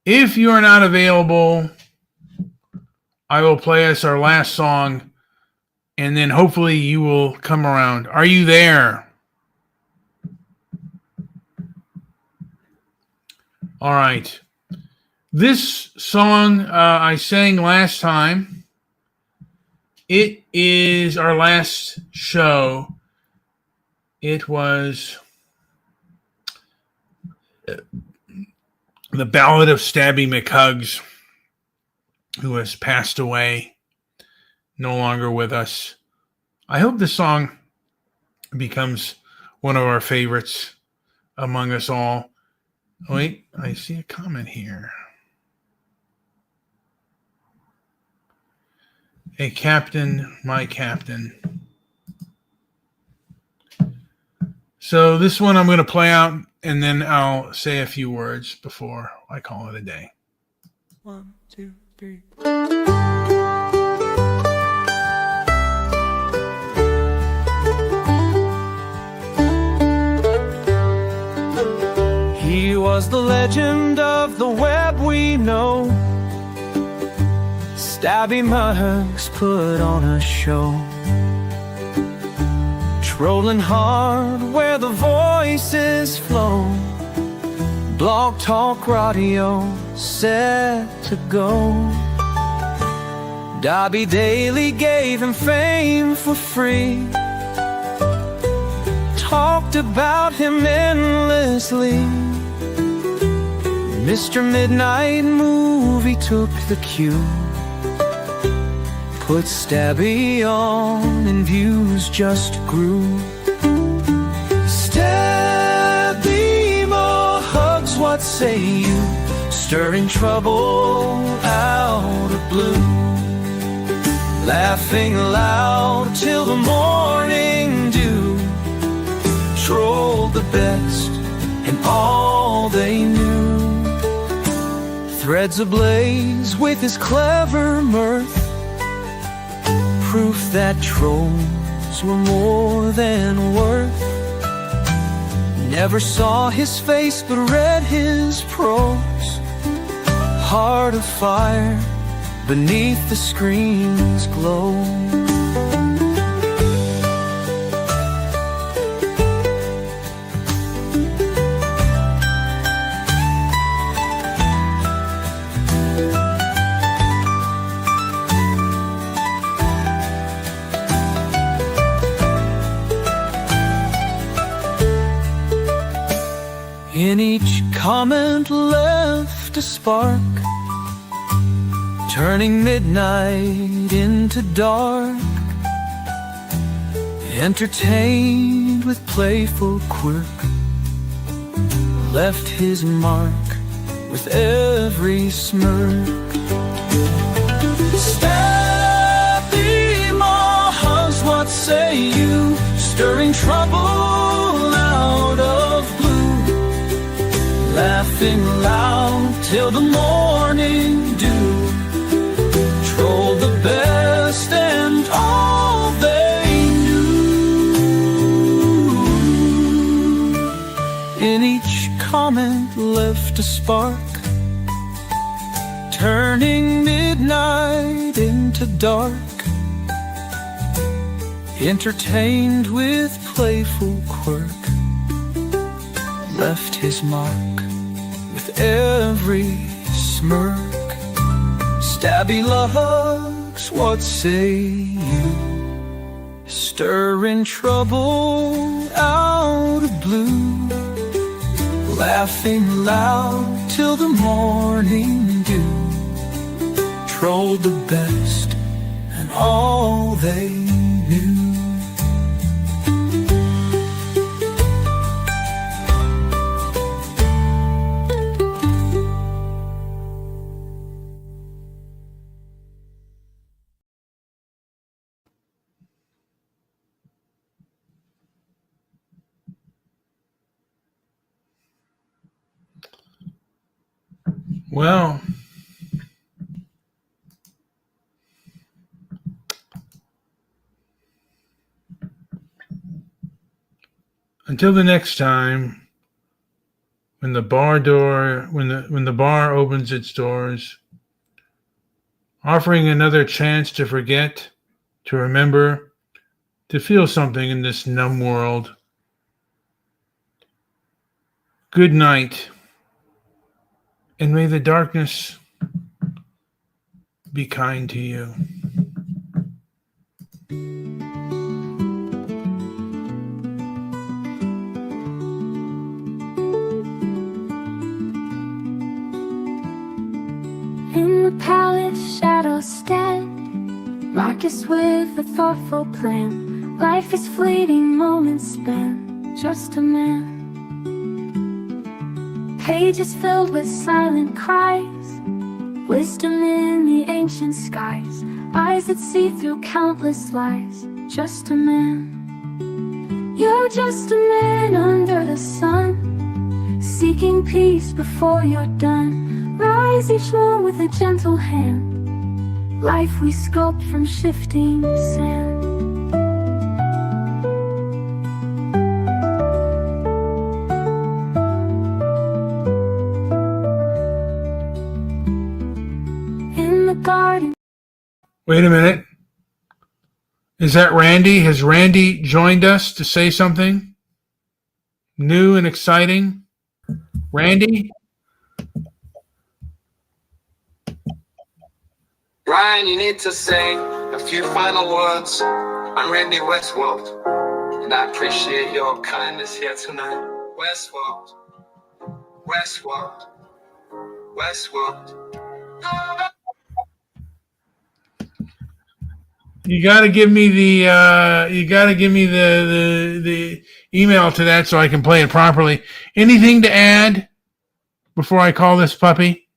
If you are not available, I will play us our last song, and then hopefully you will come around. Are you there? All right. This song I sang last time. It is our last show. It was the Ballad of Stabby McHuggs, who has passed away, no longer with us. I hope this song becomes one of our favorites among us all. Wait, I see a comment here. Hey, Captain, my Captain. So this one I'm going to play out, and then I'll say a few words before I call it a day. 1, 2, 3. He was the legend of the web we know. Stabby mugs put on a show, trolling hard where the voices flow. Blog Talk Radio set to go. Dobby Daly gave him fame for free, talked about him endlessly. Mr. Midnight Movie took the cue, put Stabby on and views just grew. Stabby, more hugs, what say you? Stirring trouble out of blue, laughing loud till the morning dew. Trolled the best and all they knew. Threads ablaze with his clever mirth, proof that trolls were more than worth. Never saw his face but read his prose. Heart of fire beneath the screen's glow. In each comment left a spark, turning midnight into dark. Entertained with playful quirk, left his mark with every smirk. Stabby, more hugs, what say you? Stirring trouble out of blue, laughing loud till the morning dew. Troll the best and all they knew. In each comment left a spark, turning midnight into dark. Entertained with playful quirk, left his mark with every smirk. Stabby lugs, what say you? Stirring trouble out of blue, laughing loud till the morning dew. Trolled the best and all they knew. Well, until the next time, when the bar opens its doors, offering another chance to forget, to remember, to feel something in this numb world. Good night. And may the darkness be kind to you. In the palace, shadows stand, Marcus with a thoughtful plan. Life is fleeting, moments spent, just a man. Pages filled with silent cries, wisdom in the ancient skies, eyes that see through countless lies, just a man. You're just a man under the sun, seeking peace before you're done. Rise each morn with a gentle hand, life we sculpt from shifting sand. Garden. Wait a minute. Is that Randy? Has Randy joined us to say something new and exciting? Randy? Ryan, you need to say a few final words. I'm Randy Westworld, and I appreciate your kindness here tonight. Westworld, Westworld, Westworld. You got to give me the email to that so I can play it properly. Anything to add before I call this puppy?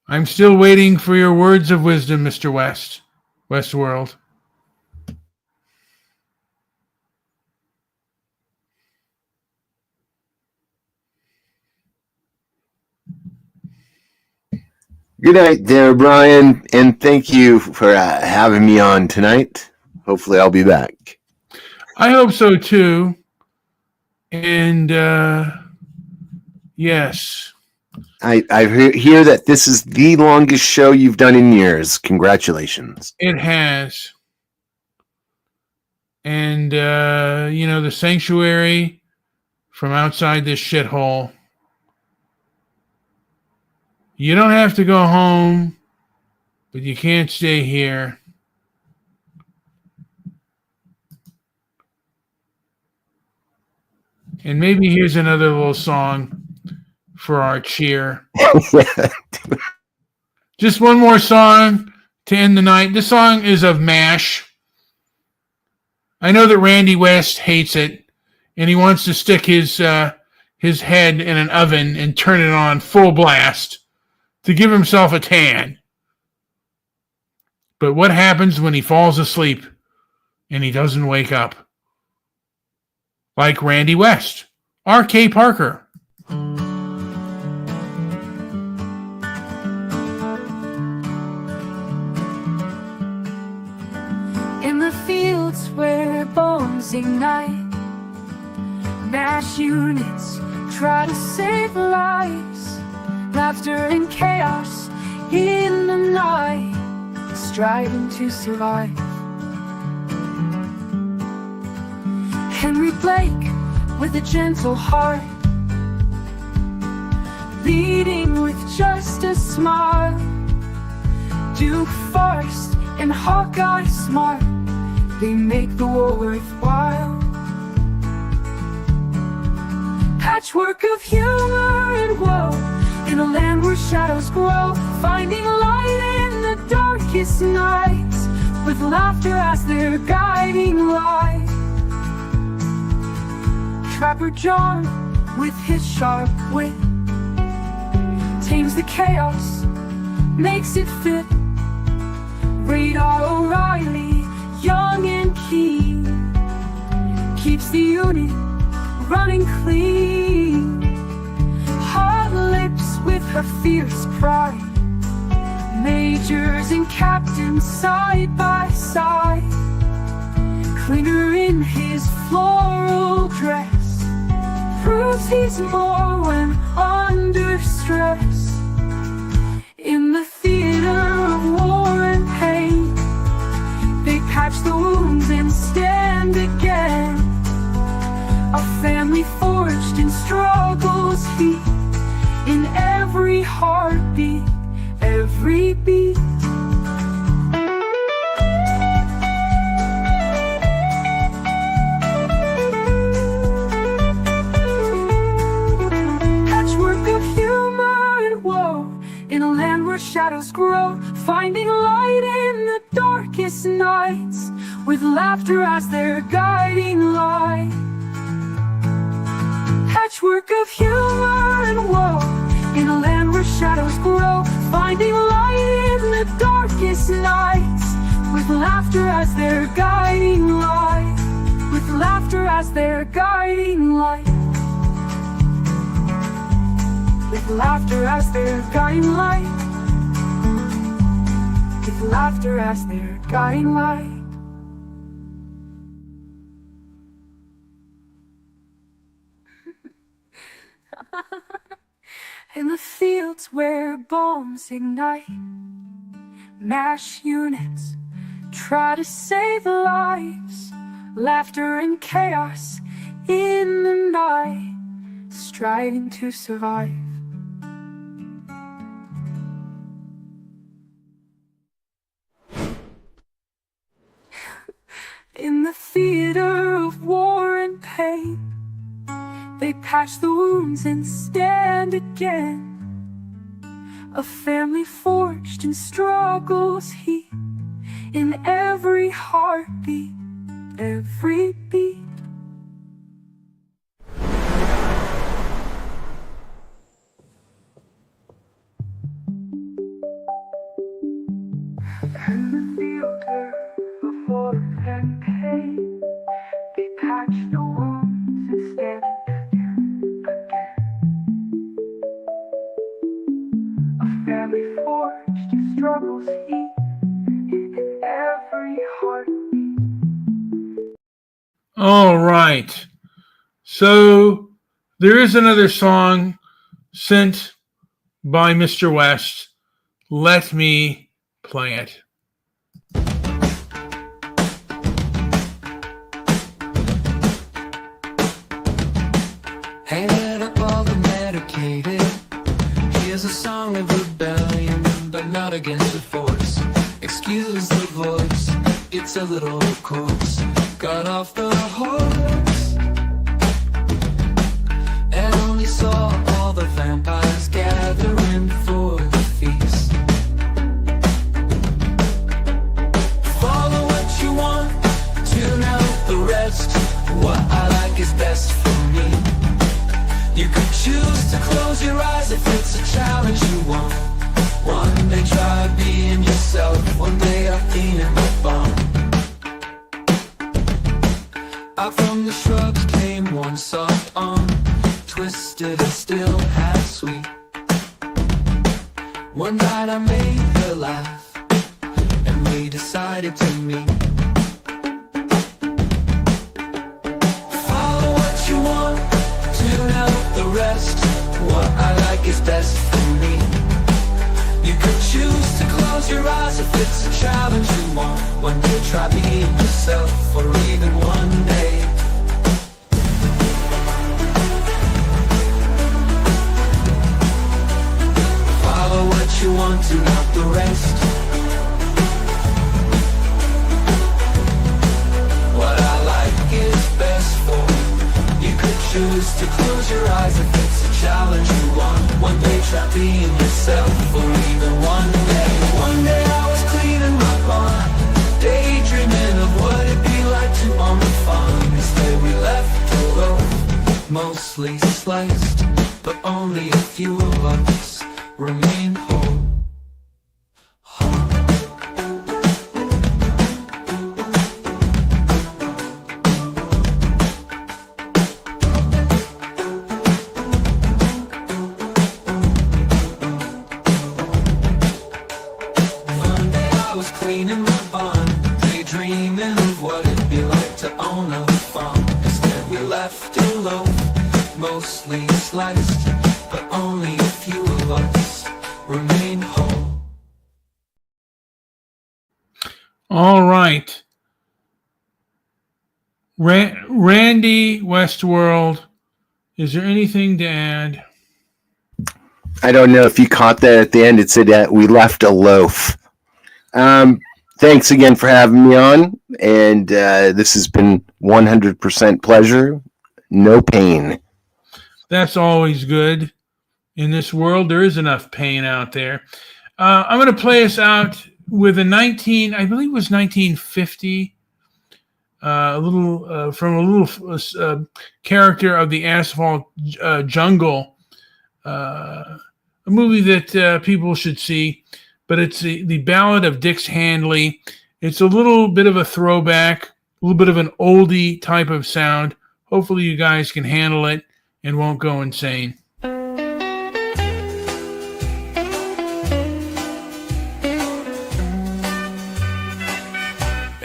I'm still waiting for your words of wisdom, Mr. Westworld. Good night there, Brian, and thank you for having me on tonight. Hopefully I'll be back. I hope so, too. And, yes. I hear that this is the longest show you've done in years. Congratulations. It has. And, the sanctuary from outside this shithole. You don't have to go home, but you can't stay here. And maybe here's another little song for our cheer. Just one more song to end the night. This song is of MASH. I know that Randy West hates it, and he wants to stick his head in an oven and turn it on full blast to give himself a tan. But what happens when he falls asleep and he doesn't wake up? Like Randy West, R.K. Parker. In the fields where bombs ignite, MASH units try to save lives. Laughter and chaos in the night, striving to survive. Henry Blake with a gentle heart, leading with just a smile. Duke Forrest and Hawkeye smart, they make the war worthwhile. Patchwork of humor and woe, in a land where shadows grow, finding light in the darkest nights, with laughter as their guiding light. Trapper John, with his sharp wit, tames the chaos, makes it fit. Radar O'Reilly, young and keen, keeps the unit running clean. Hot lips with her fierce pride, majors and captains side by side. Klinger in his floral dress proves he's more when under stress. In the theater of war and pain, they patch the wounds and stand again. A family forged in struggle's heat, in every heartbeat, every beat. Patchwork of humor and woe, in a land where shadows grow, finding light in the darkest nights, with laughter as their guiding light. Patchwork of humor and woe, in a land where shadows grow, finding light in the darkest nights, with laughter as their guiding light, with laughter as their guiding light, with laughter as their guiding light, with laughter as their guiding light. In the fields where bombs ignite, MASH units try to save lives. laughter and chaos in the night, striving to survive. In the theater of war and pain, they patch the wounds and stand again. A family forged in struggle's heat, in every heartbeat, every beat. In the theater of war and pain, they patch the wounds and stand again. A family forged in struggle's heat, in every heartbeat. All right. So there is another song sent by Mr. West. Let me play it. Handed up all the medicated. Here's a song of rebellion, but not against the force. Excuse the voice, it's a little coarse. Got off the horse and only saw all the vampires gathering for the feast. Follow what you want, tune out the rest. What I like is best for me. You could choose to close your eyes if it's a challenge you want. One day try being yourself, one day I'll be in my bomb. Out from the shrubs came one soft arm, twisted and still half sweet. One night I made her laugh, and we decided to meet. Follow what you want, tune out the rest. What I like is best for me. You could choose to close your eyes if it's a challenge you want. One day try being yourself for even one day. Follow what you want, tune out the rest. What I like is best for you. You could choose to close your eyes if it's a challenge you want. One day try being yourself for even one day. One day I was cleaning my barn, daydreaming of what it'd be like to own a farm. Instead we left the loaf, mostly sliced, but only a few of us remain whole. Cleaning my barn, daydreaming of what it'd be like to own a farm. Instead we left a loaf, mostly sliced, but only a few of us remain whole. All right. Randy Westworld, is there anything to add? I don't know if you caught that at the end. It said that we left a loaf. Thanks again for having me on, and this has been 100% pleasure, no pain. That's always good. In this world, there is enough pain out there. I'm going to play us out with a 1950, from a little character of the Asphalt Jungle, a movie that people should see. But it's the Ballad of Dix Handley. It's a little bit of a throwback, a little bit of an oldie type of sound. Hopefully you guys can handle it and won't go insane.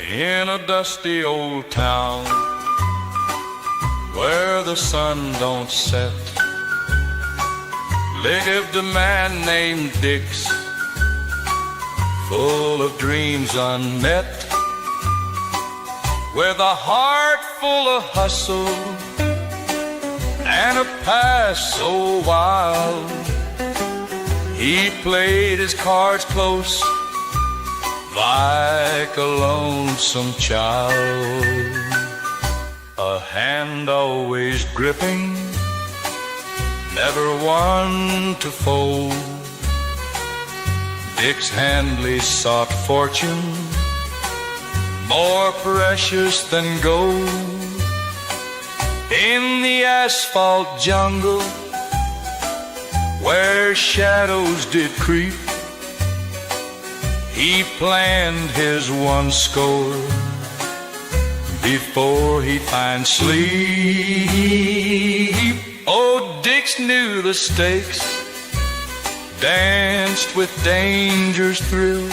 In a dusty old town where the sun don't set, lived a man named Dix, full of dreams unmet. with a heart full of hustle and a past so wild. He played his cards close like a lonesome child, a hand always gripping, never one to fold. Dix Handley sought fortune more precious than gold. In the asphalt jungle where shadows did creep, he planned his one score before he'd find sleep. Oh, Dix knew the stakes, danced with danger's thrill,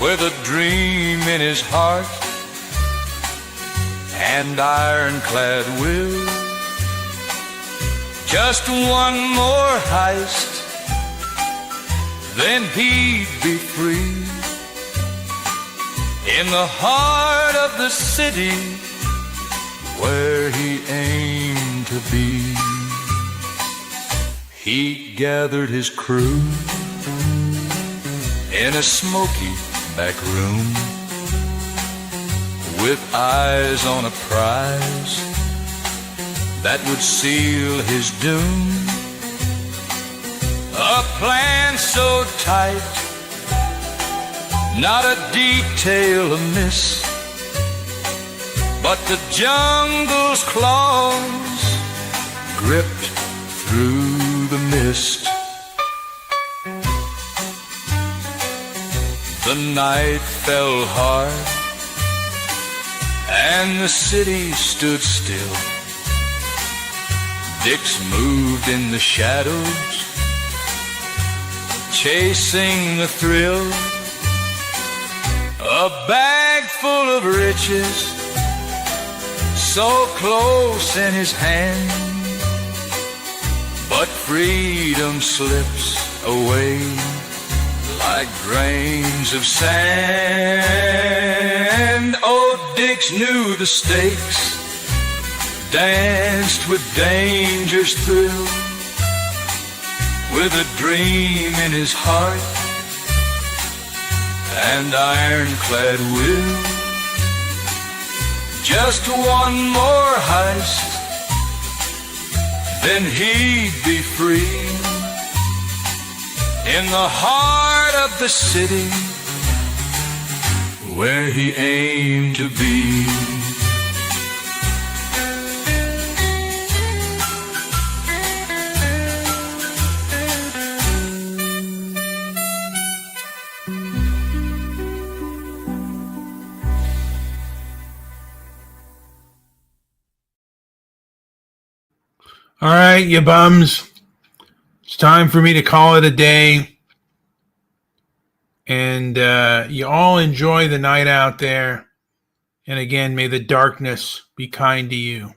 with a dream in his heart and ironclad will. Just one more heist, then he'd be free, in the heart of the city where he aimed to be. He gathered his crew in a smoky back room, with eyes on a prize that would seal his doom. A plan so tight, not a detail amiss, but the jungle's claws gripped through the mist. The night fell hard and the city stood still. Dix moved in the shadows, chasing the thrill. A bag full of riches, so close in his hand, but freedom slips away like grains of sand. Oh, Dix knew the stakes, danced with danger's thrill, with a dream in his heart and ironclad will. Just one more heist, then he'd be free, in the heart of the city where he aimed to be. All right, you bums. It's time for me to call it a day. And you all enjoy the night out there. And again, may the darkness be kind to you.